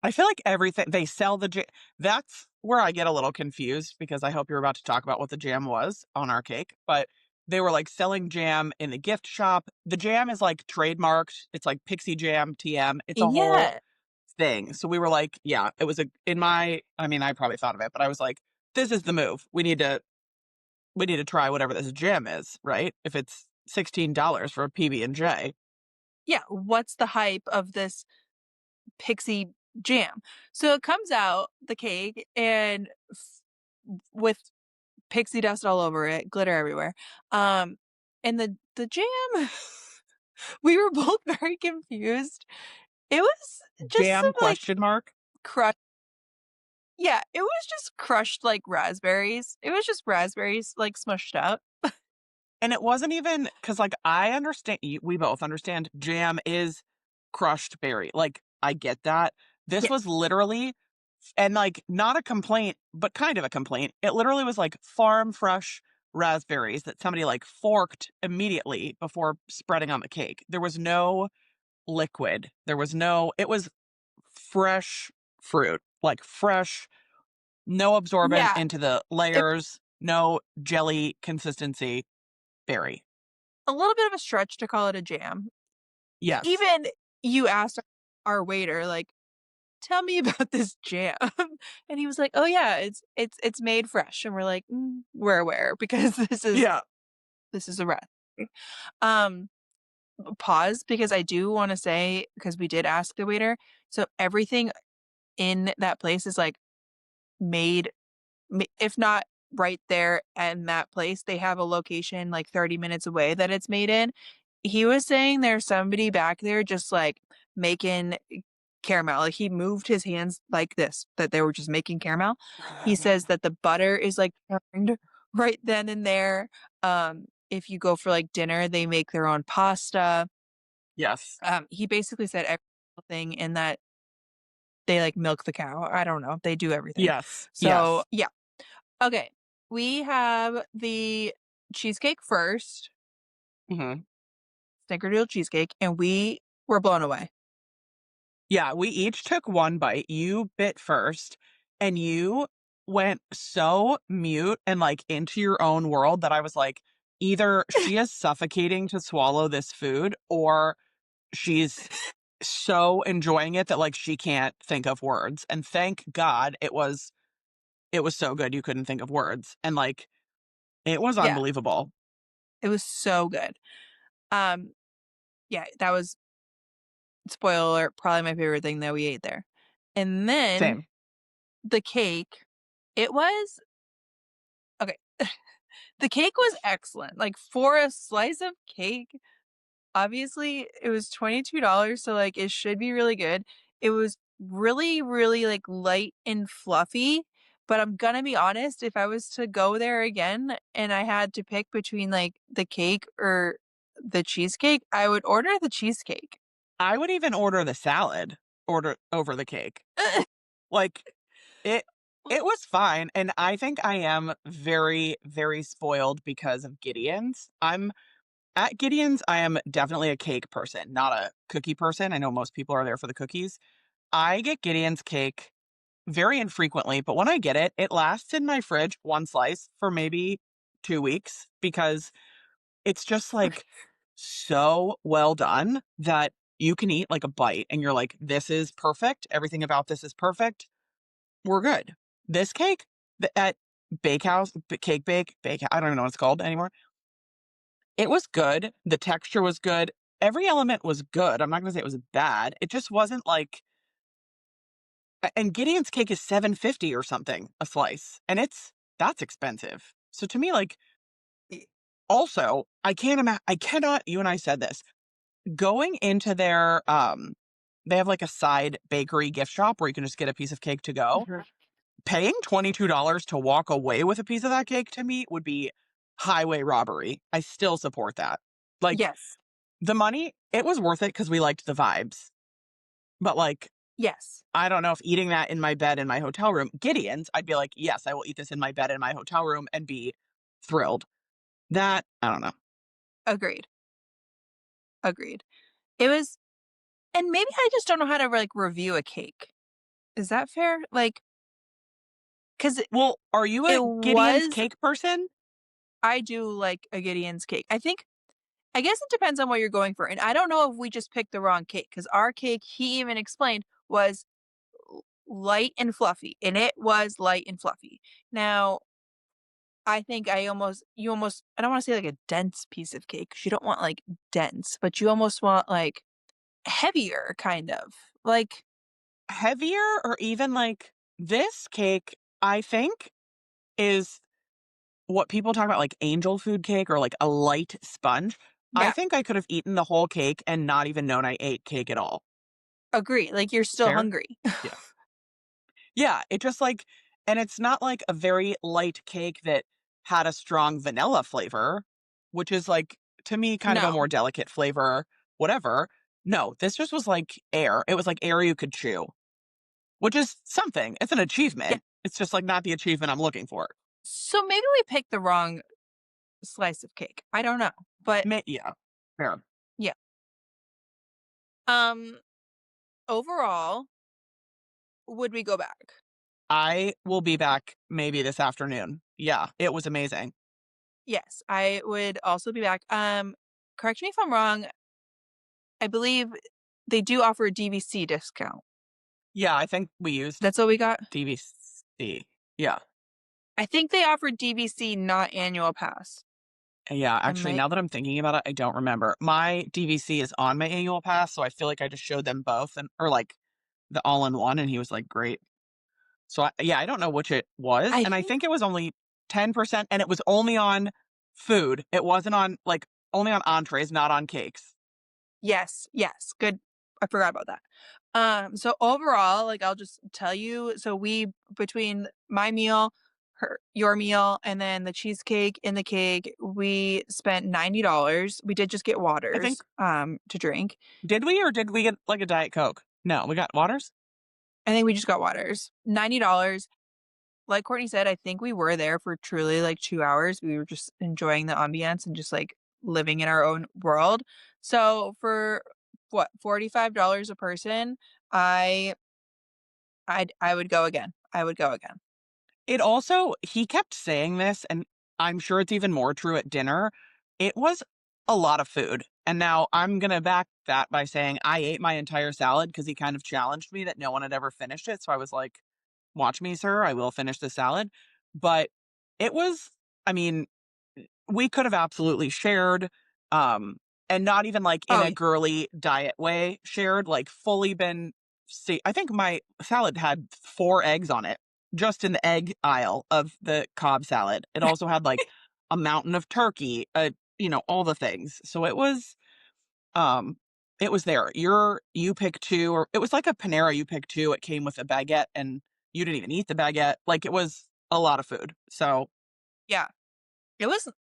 I feel like everything they sell the jam. That's where I get a little confused because I hope you're about to talk about what the jam was on our cake, but they were like selling jam in the gift shop. The jam is like trademarked. It's like Pixie Jam TM. It's a whole Yeah. thing. So we were like, yeah, it was a in my I mean, I probably thought of it, but I was like, this is the move. We need to try whatever this jam is, right? If it's $16 for a PB&J. Yeah. What's the hype of this pixie jam? So it comes out, the cake, and with pixie dust all over it, glitter everywhere. Um, and the jam, we were both very confused. It was just some Jam like question mark? crushed. Yeah, it was just crushed like raspberries. It was just raspberries like smushed up. And it wasn't even because, like, I understand we both understand jam is crushed berry, like, I get that. This Yeah, was literally and, like, not a complaint, but kind of a complaint. It literally was, like, farm fresh raspberries that somebody, like, forked immediately before spreading on the cake. There was no liquid. There was no it was fresh fruit, like, fresh, no absorbent yeah. into the It layers, no jelly consistency berry. a little bit of a stretch to call it a jam. Yes. Even you asked our waiter, like, "Tell me about this jam," and he was like, "Oh yeah, it's made fresh," and we're like, "We're aware because Yeah. this is a recipe." Um, Pause because I do want to say because we did ask the waiter, so everything in that place is like made, if not right there in that place, they have a location like 30 minutes away that it's made in. He was saying there's somebody back there just like making caramel. Like he moved his hands like this, that they were just making caramel. He says that the butter is like turned right then and there. If you go for like dinner, they make their own pasta. Yes. He basically said every single thing in that they like milk the cow. I don't know. They do everything. Yes. So Yes. yeah. Okay. We have the cheesecake first, Mhm. snickerdoodle cheesecake, and we were blown away. Yeah, we each took one bite. You bit first, and you went so mute and, like, into your own world that I was like, either she is suffocating to swallow this food, or she's so enjoying it that, like, she can't think of words, and thank God it was so good you couldn't think of words, and, like, it was Yeah, unbelievable. it was so good. Um, yeah, that was, spoiler alert, probably my favorite thing that we ate there. And then Same. the cake, it was okay. The cake was excellent. Like for a slice of cake, obviously, it was $22, so, like, it should be really good. It was really, really, like, light and fluffy, but I'm gonna be honest, if I was to go there again and I had to pick between, like, the cake or the cheesecake, I would order the cheesecake. I would even order the salad order over the cake. Like, it it was fine, and I think I am very, very spoiled because of Gideon's. I'm at Gideon's, I am definitely a cake person, not a cookie person. I know most people are there for the cookies. I get Gideon's cake very infrequently, but when I get it, it lasts in my fridge, 1 slice, for maybe 2 weeks because it's just like so well done that you can eat like a bite and you're like, this is perfect. Everything about this is perfect. We're good. This cake at Bakehouse, Cake Bake, I don't even know what it's called anymore. It was good. The texture was good. Every element was good. I'm not going to say it was bad. It just wasn't like, and Gideon's cake is 750 or something a slice. And that's expensive. So to me, like, e- also, I cannot, you and I said this, going into their, they have like a side bakery gift shop where you can just get a piece of cake to go. Mhm. Paying $22 to walk away with a piece of that cake to me would be highway robbery. I still support that. Like, Yes. the money, it was worth it because we liked the vibes. But like, Yes. I don't know if eating that in my bed in my hotel room, Gideon's, I'd be like, yes, I will eat this in my bed in my hotel room and be thrilled. That, I don't know. Agreed. Agreed. It was, and maybe I just don't know how to like review a cake. Is that fair? Like, because Well, are you a it Gideon's was, cake person? I do like a Gideon's cake. I guess it depends on what you're going for. And I don't know if we just picked the wrong cake because our cake, he even explained, was light and fluffy. And it was light and fluffy. Now, I think I don't want to say like a dense piece of cake 'cause you don't want like dense, but you almost want like heavier kind of. Like, Heavier or even like this cake, I think, is what people talk about like angel food cake or like a light sponge. I yeah, think I could have eaten the whole cake and not even known I ate cake at all. agree. Like you're still Fair? hungry. Yeah. Yeah, it just like, and it's not like a very light cake that had a strong vanilla flavor, which is like, to me, kind of a No. more delicate flavor, whatever. No, this just was like air. It was like air you could chew, which is something. It's an Yeah. achievement. It's just like not the achievement I'm looking for. So maybe we picked the wrong slice of cake. I don't know. But Yeah, fair. yeah. Um overall, would we go back? I will be back maybe this afternoon. Yeah, it was amazing. Yes, I would also be back. Correct me if I'm wrong. I believe they do offer a DVC discount. Yeah, I think we used That's what we got. DVC. Yeah. I think they offered DVC, not annual pass. Yeah, I actually, might. now that I'm thinking about it, I don't remember. My DVC is on my annual pass, so I feel like I just showed them both and or like the all in one, and he was like, "Great." So yeah, I don't know which it was, I and I think think it was only 10%, and it was only on food. It wasn't on like only on entrees, not on cakes. yes, yes. Good. I forgot about that. So overall, like I'll just tell you, so we between my meal, your meal, and then the cheesecake and the cake, we spent $90. We did just get I think waters to drink. did we or did we get like a Diet Coke? No, we got waters. I think we just got waters. $90. Like Courtney said, I think we were there for truly like 2 hours. We were just enjoying the ambiance and just like living in our own world. So for what, $45 a person, I I would go again. I would go again. It also he kept saying this, and I'm sure it's even more true at dinner. It was a lot of food. And now I'm gonna back that by saying I ate my entire salad because he kind of challenged me that no one had ever finished it. So I was like, watch me, sir, I will finish the salad. But it was, I mean, we could have absolutely shared, um, and not even like in Oh, a girly diet way shared, like fully been see I think my salad had 4 eggs on it, just in the egg aisle of the Cobb salad. It also had like a mountain of turkey, all the things. So um, it was there. You pick 2 or it was like a Panera, you pick 2, it came with a baguette and you didn't even eat the baguette. Like it was a lot of food. So yeah.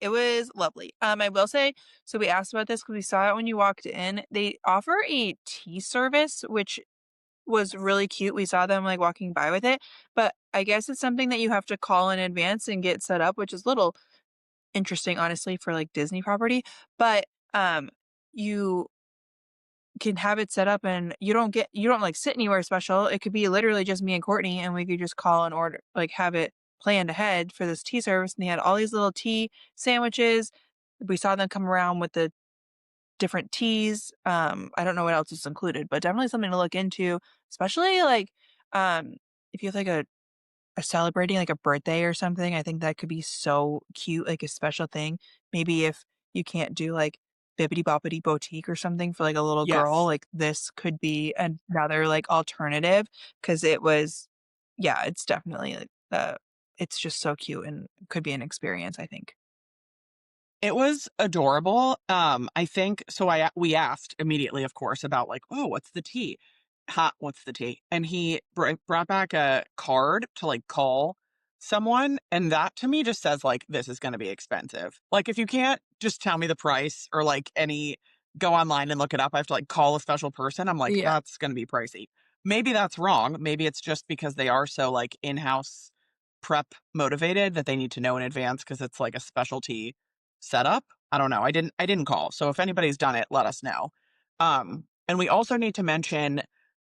It was lovely. I will say, so we asked about this because we saw it when you walked in. They offer a tea service, which was really cute. We saw them like walking by with it, but I guess it's something that you have to call in advance and get set up, which is a little interesting, honestly, for like Disney property. But you can have it set up and you don't like sit anywhere special. It could be literally just me and Courtney, and we could just call and order, like have it planned ahead for this tea service, and they had all these little tea sandwiches. We saw them come around with the different teas. I don't know what else is included, but definitely something to look into, especially like if you have like a celebrating like a birthday or something. I think that could be so cute, like a special thing. Maybe if you can't do like Bibbidi Boppity Boutique or something for like a little girl, Yes. like this could be another like alternative because it was, yeah, it's definitely like it's just so cute and could be an experience, I think. It was adorable. I think so. We asked immediately, of course, about like, oh, what's the tea? What's the tea? And he brought back a card to like call someone, and that to me just says like this is going to be expensive. Like if you can't just tell me the price or like any go online and look it up, I have to like call a special person. I'm like Yeah. that's going to be pricey. Maybe that's wrong. Maybe it's just because they are so like in-house prep motivated that they need to know in advance because it's like a specialty setup. I don't know. I didn't call. So if anybody's done it, let us know. And we also need to mention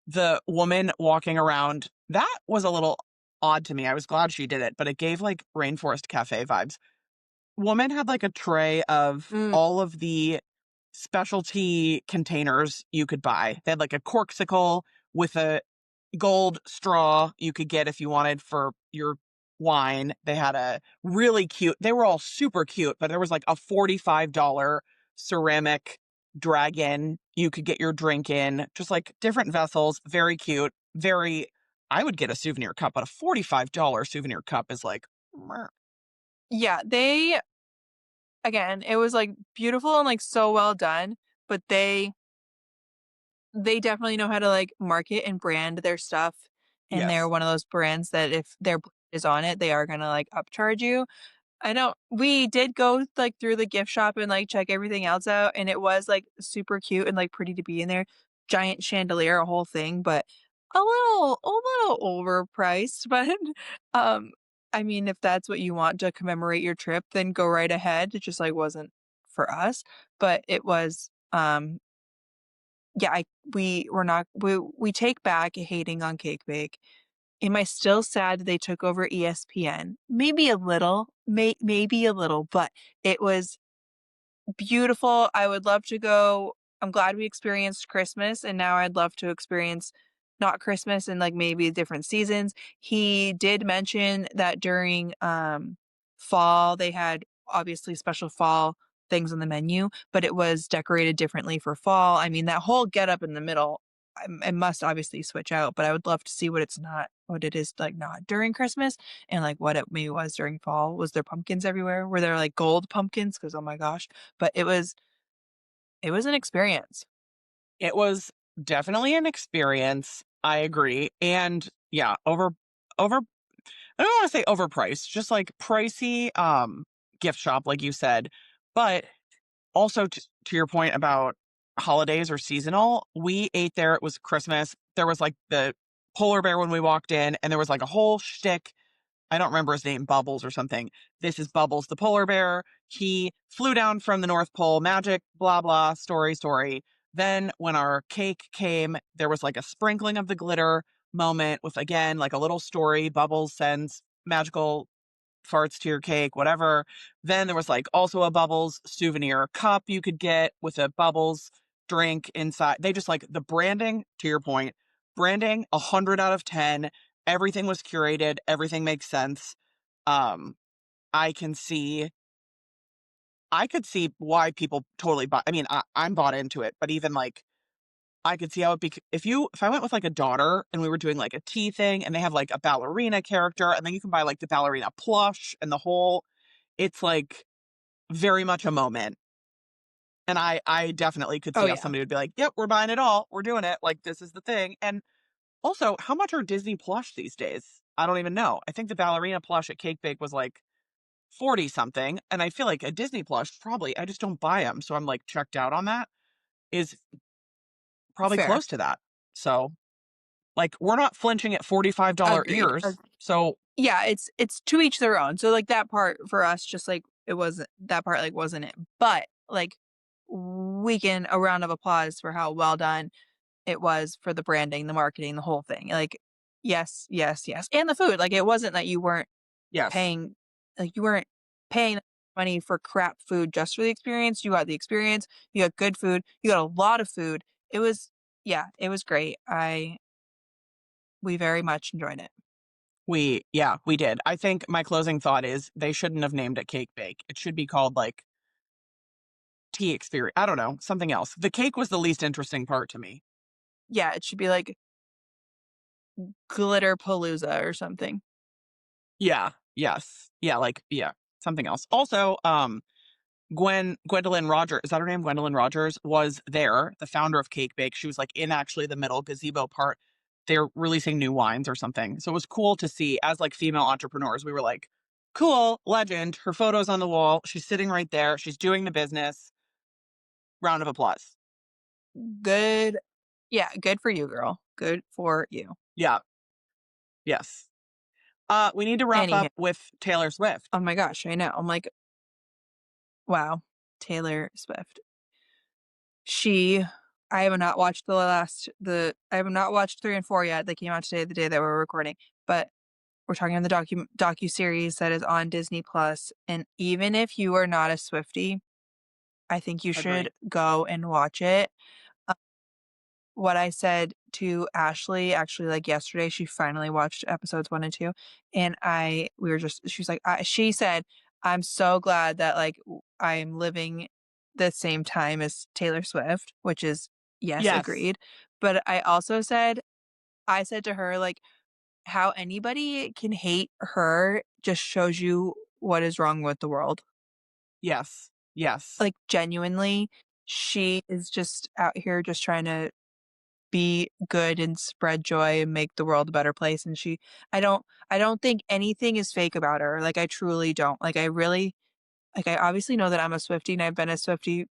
the woman walking around. That was a little odd to me. I was glad she did it, but it gave like Rainforest Cafe vibes. Woman had like a tray of Mm. all of the specialty containers you could buy. They had like a corksicle with a gold straw you could get if you wanted for your wine. They had a really cute, they were all super cute, but there was like a $45 ceramic dragon you could get your drink in, just like different vessels, very cute, very, I would get a souvenir cup, but a $45 souvenir cup is like, meh. Yeah, they again, it was like beautiful and like so well done, but they definitely know how to, like, market and brand their stuff, and they're Yes. one of those brands that if their brand is on it, they are gonna, like, upcharge you. I know we did go, like, through the gift shop and, like, check everything else out, and it was, like, super cute and, like, pretty to be in there. Giant chandelier, a whole thing, but a little overpriced, but, um, I mean, if that's what you want to commemorate your trip, then go right ahead. It just, like, wasn't for us, but it was, yeah, we were not we take back hating on Cake Bake. Am I still sad that they took over ESPN? Maybe a little, maybe a little, but it was beautiful. I would love to go. I'm glad we experienced Christmas, and now I'd love to experience not Christmas and like maybe different seasons. He did mention that during fall they had obviously special fall things on the menu, but it was decorated differently for fall. I mean, that whole get up in the middle, it must obviously switch out, but I would love to see what it is like not during Christmas and like what it maybe was during fall. Was there pumpkins everywhere? Were there like gold pumpkins? Because oh my gosh, but it was an experience. It was definitely an experience. I agree. And yeah, over I don't want to say overpriced, just like pricey gift shop like you said. But also to your point about holidays or seasonal, we ate there, it was Christmas. There was like the polar bear when we walked in and there was like a whole shtick. I don't remember his name, Bubbles or something. This is Bubbles the polar bear. He flew down from the North Pole, magic, blah, blah, story, story. Then when our cake came, there was like a sprinkling of the glitter moment with, again, like a little story. Bubbles sends magical farts to your cake, whatever. Then there was like also a Bubbles souvenir cup you could get with a Bubbles drink inside. They just like the branding, to your point, branding 100 out of 10. Everything was curated, everything makes sense. Um, I can see I could see why people totally buy. I mean, I'm bought into it, but even like I could see how it be if I went with like a daughter and we were doing like a tea thing and they have like a ballerina character and then you can buy like the ballerina plush and the whole it's like very much a moment. And I definitely could Oh see how yeah, somebody would be like, "Yep, we're buying it all. We're doing it. Like this is the thing." And also, how much are Disney plush these days? I don't even know. I think the ballerina plush at Cake Bake was like 40 something, and I feel like a Disney plush probably I just don't buy them, so I'm like checked out on that. Is probably fair. close to that. So, like we're not flinching at $45 Agreed. ears. So, Yeah, it's to each their own. So like that part for us, just like it wasn't that part like wasn't it. But like we can a round of applause for how well done it was for the branding, the marketing, the whole thing. Like yes, yes, yes. And the food. Like it wasn't that you weren't. Yes. paying like, you weren't paying money for crap food just for the experience. You got the experience, you got good food, you got a lot of food. It was yeah, it was great. We very much enjoyed it. Yeah, we did. I think my closing thought is they shouldn't have named it Cake Bake. It should be called, like, Tea Experience. I don't know, something else. The cake was the least interesting part to me. Yeah, it should be like Glitter Palooza or something. Yeah, yes. Yeah, like, yeah, something else. Also, Gwendolyn Rogers, is that her name? Gwendolyn Rogers was there, the founder of Cake Bake. She was, like, in actually the middle gazebo part. They're releasing new wines or something. So it was cool to see as, like, female entrepreneurs. We were like, "Cool, legend. Her photo's on the wall. She's sitting right there. She's doing the business. Round of applause." Good yeah, good for you, girl. Good for you. Yeah, yes. We need to wrap Anyhow, up with Taylor Swift. oh my gosh, I know. I'm like, wow, Taylor Swift. She I have not watched I have not watched 3 and 4 yet. They came out today, the day that we're recording, but we're talking on the docuseries that is on Disney Plus, and even if you are not a Swiftie, I think you should Agree. go and watch it. What I said to Ashley, actually, like, yesterday, she finally watched episodes 1 and 2, and I we were just she was like, she said, "I'm so glad that, like, I'm living the same time as Taylor Swift," which is yes, Yes, agreed, but I said to her, like, "How anybody can hate her just shows you what is wrong with the world." yes, yes, Like, genuinely, she is just out here just trying to be good and spread joy and make the world a better place, and I don't think anything is fake about her, like, I truly don't, like, I really like, I obviously know that I'm a Swiftie and I've been a Swiftie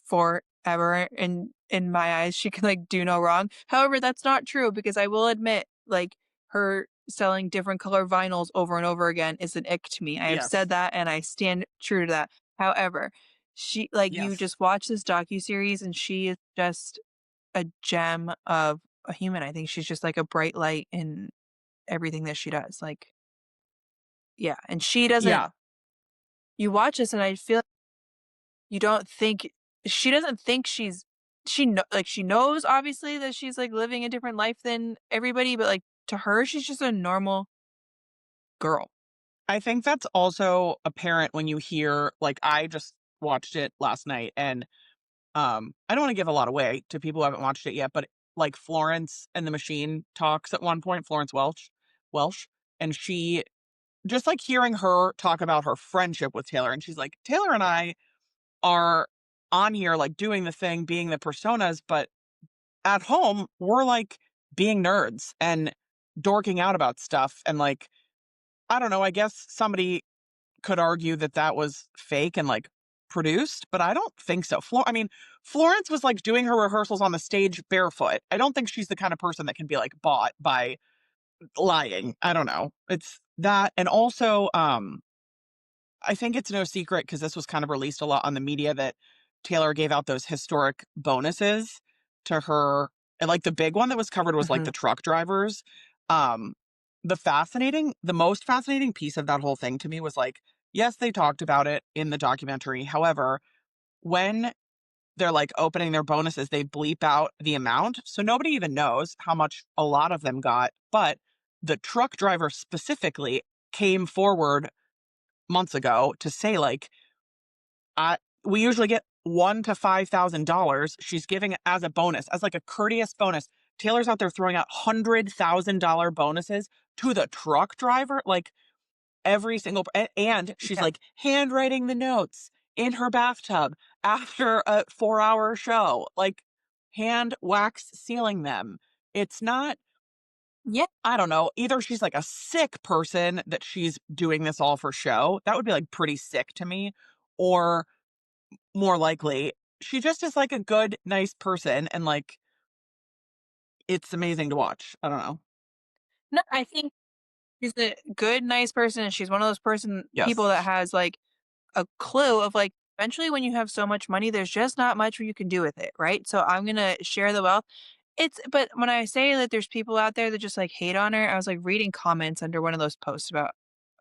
forever in my eyes, she can, like, do no wrong. However, that's not true because I will admit, like, her selling different color vinyls over and over again is an ick to me. I have yes, said that and I stand true to that. However, she like, you yes, just watch this docuseries and she is just a gem of a human. I think she's just like a bright light in everything that she does. Like, yeah, and she doesn't yeah. you watch this and I feel you don't think she doesn't think she knows obviously that she's like living a different life than everybody, but like to her she's just a normal girl. I think that's also apparent when you hear, like, I just watched it last night, and I don't want to give a lot away to people who haven't watched it yet, but, like, Florence and the Machine talks at one point, Florence Welsh, and she just, like, hearing her talk about her friendship with Taylor, and she's like, "Taylor and I are on here, like, doing the thing, being the personas, but at home, we're, like, being nerds and dorking out about stuff." And, like, I don't know, I guess somebody could argue that that was fake and, like, produced, but I don't think so. I mean, Florence was, like, doing her rehearsals on the stage barefoot. I don't think she's the kind of person that can be, like, bought by lying. I don't know. It's that, and also, I think it's no secret because this was kind of released a lot on the media that Taylor gave out those historic bonuses to her, and, like, the big one that was covered was, like, Mhm. the truck drivers. Um, the most fascinating piece of that whole thing to me was, like, yes, they talked about it in the documentary. However, when they're, like, opening their bonuses, they bleep out the amount, so nobody even knows how much a lot of them got, but the truck driver specifically came forward months ago to say, like, I we usually get one to $5,000. She's giving it as a bonus, as, like, a courteous bonus. Taylor's out there throwing out $100,000 bonuses to the truck driver, like, every single and she's, Yeah. like, handwriting the notes in her bathtub after a 4-hour show, like, hand wax sealing them. It's not, Yeah. I don't know, either she's, like, a sick person that she's doing this all for show, that would be, like, pretty sick to me, or more likely, she just is, like, a good, nice person, and, like, it's amazing to watch. I don't know. No, I think she's a good, nice person, and she's one of those people that Yes. has like a clue of like eventually when you have so much money, there's just not much you can do with it, right? So I'm gonna share the wealth. But when I say that there's people out there that just like hate on her, I was like reading comments under one of those posts about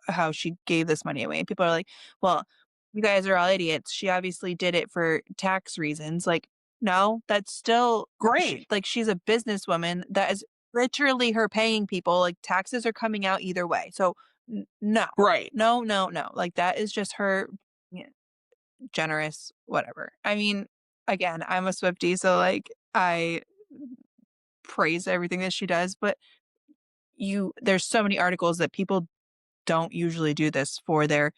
how she gave this money away. And people are like, well, you guys are all idiots. She obviously did it for tax reasons. Like, no, that's still Great. like she's a businesswoman. That is literally her paying people. Like taxes are coming out either way. So no, Right. no, no, no. Like that is just her generous, whatever. I mean, again, I'm a Swiftie, so like I praise everything that she does, but there's so many articles that people don't usually do this for their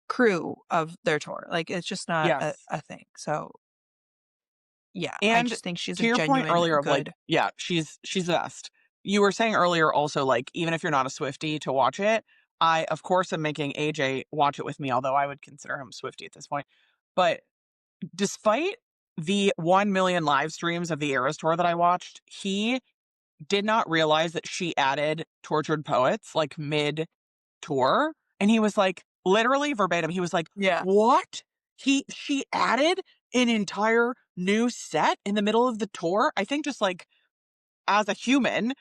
crew of their tour. Like it's just not Yes. a thing. So yeah, I And just think she's to a your point genuine earlier of like, good. yeah, she's the best. You were saying earlier also like even if you're not a Swiftie to watch it, I of course am making AJ watch it with me, although I would consider him Swiftie at this point. But despite the 1 million live streams of the Eras tour that I watched, he did not realize that she added Tortured Poets like mid tour. And he was like, literally verbatim, he was like, Yeah. what? She added an entire new set in the middle of the tour? I think just like as a human,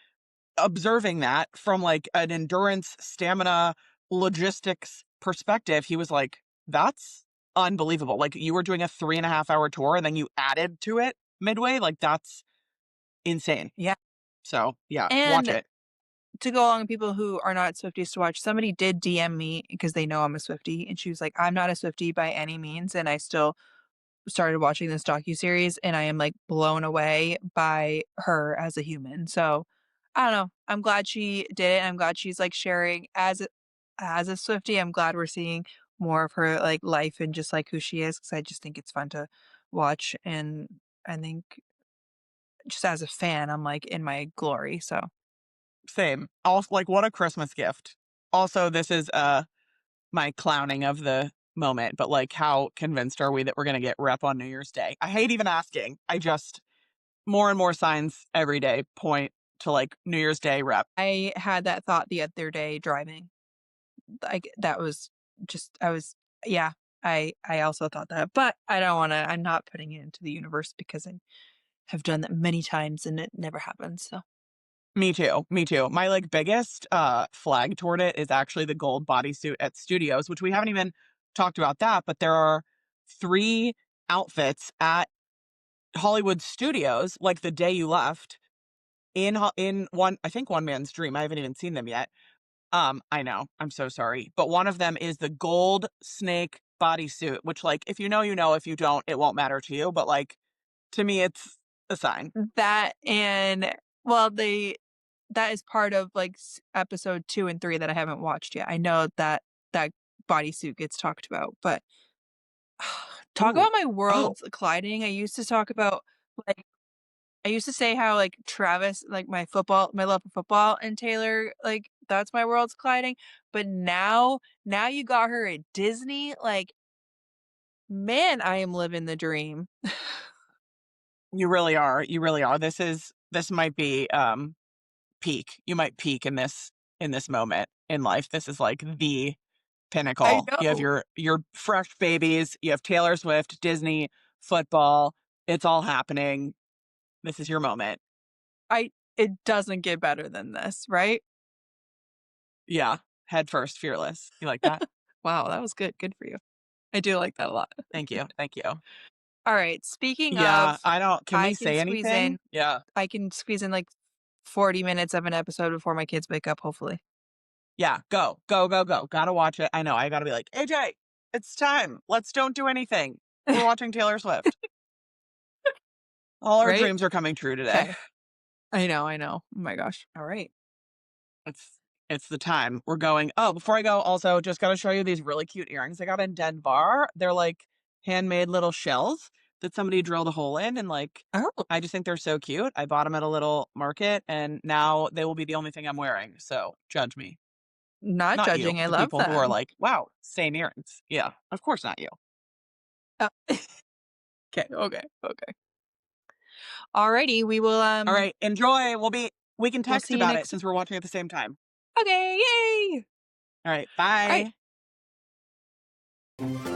observing that from like an endurance, stamina, logistics perspective, he was like, that's unbelievable. Like you were doing a 3.5 hour tour and then you added to it midway. Like that's insane. Yeah. So yeah, watch And it. to go along with people who are not Swifties to watch, somebody did DM me because they know I'm a Swiftie, and she was like, I'm not a Swiftie by any means, and I still started watching this docuseries and I am like blown away by her as a human. So I don't know. I'm glad she did it. I'm glad she's like sharing as a Swiftie. I'm glad we're seeing more of her like life and just like who she is because I just think it's fun to watch. And I think just as a fan, I'm like in my glory. So Same. Also, like what a Christmas gift. Also, this is my clowning of the moment, but like how convinced are we that we're gonna get rep on New Year's Day? I hate even asking. I just more and more signs every day point to like New Year's Day rep. I had that thought the other day driving. Like that was just I was yeah, I also thought that, but I don't want to I'm not putting it into the universe because I have done that many times and it never happens. So Me too. Me too. My like biggest flag toward it is actually the gold bodysuit at Studios, which we haven't even talked about that, but there are 3 outfits at Hollywood Studios like the day you left in one I think One Man's Dream. I haven't even seen them yet. I know. I'm so sorry. But one of them is the gold snake bodysuit, which like if you know, you know, if you don't, it won't matter to you, but like to me it's a sign. that and well that is part of like episode 2 and 3 that I haven't watched yet. I know that that bodysuit gets talked about, but talk Ooh. about my Oh, worlds colliding. I used to talk about like I used to say how like Travis, like my love for football, and Taylor, like that's my worlds colliding. But now you got her at Disney. Like, man, I am living the dream. you really are. You really are. This might be peak. You might peak in this moment in life. This is like the I pinnacle. You have know. your fresh babies, you have Taylor Swift, Disney, football. It's all happening. This is your moment. It doesn't get better than this, right? Yeah. Head first, fearless. You like that? Wow, that was good. Good for you. I do like that a lot. Thank you. Thank you. All right. Speaking Yeah, of, I don't can we I can say squeeze anything? in. Yeah. I can squeeze in like 40 minutes of an episode before my kids wake up. Hopefully, Yeah, go. Go, go, go. Gotta watch it. I know. I gotta be like, AJ, it's time. Let's don't do anything. We're watching Taylor Swift. All our right? dreams are coming true today. Okay. I know. I know. Oh my gosh. All right. It's it's the time. We're going. Oh, before I go, also just gotta show you these really cute earrings I got in Denver. They're like handmade little shells that somebody drilled a hole in, and like Oh, I just think they're so cute. I bought them at a little market, and now they will be the only thing I'm wearing. So judge me. not Not you, judging. I the love people who are them. like, wow, same earrings. Yeah, of course not you. Oh, okay. Okay. Okay. Alrighty. We will. All right, enjoy. We can We'll text see you about it next. since we're watching at the same time. Okay. Yay. All right, All right. bye.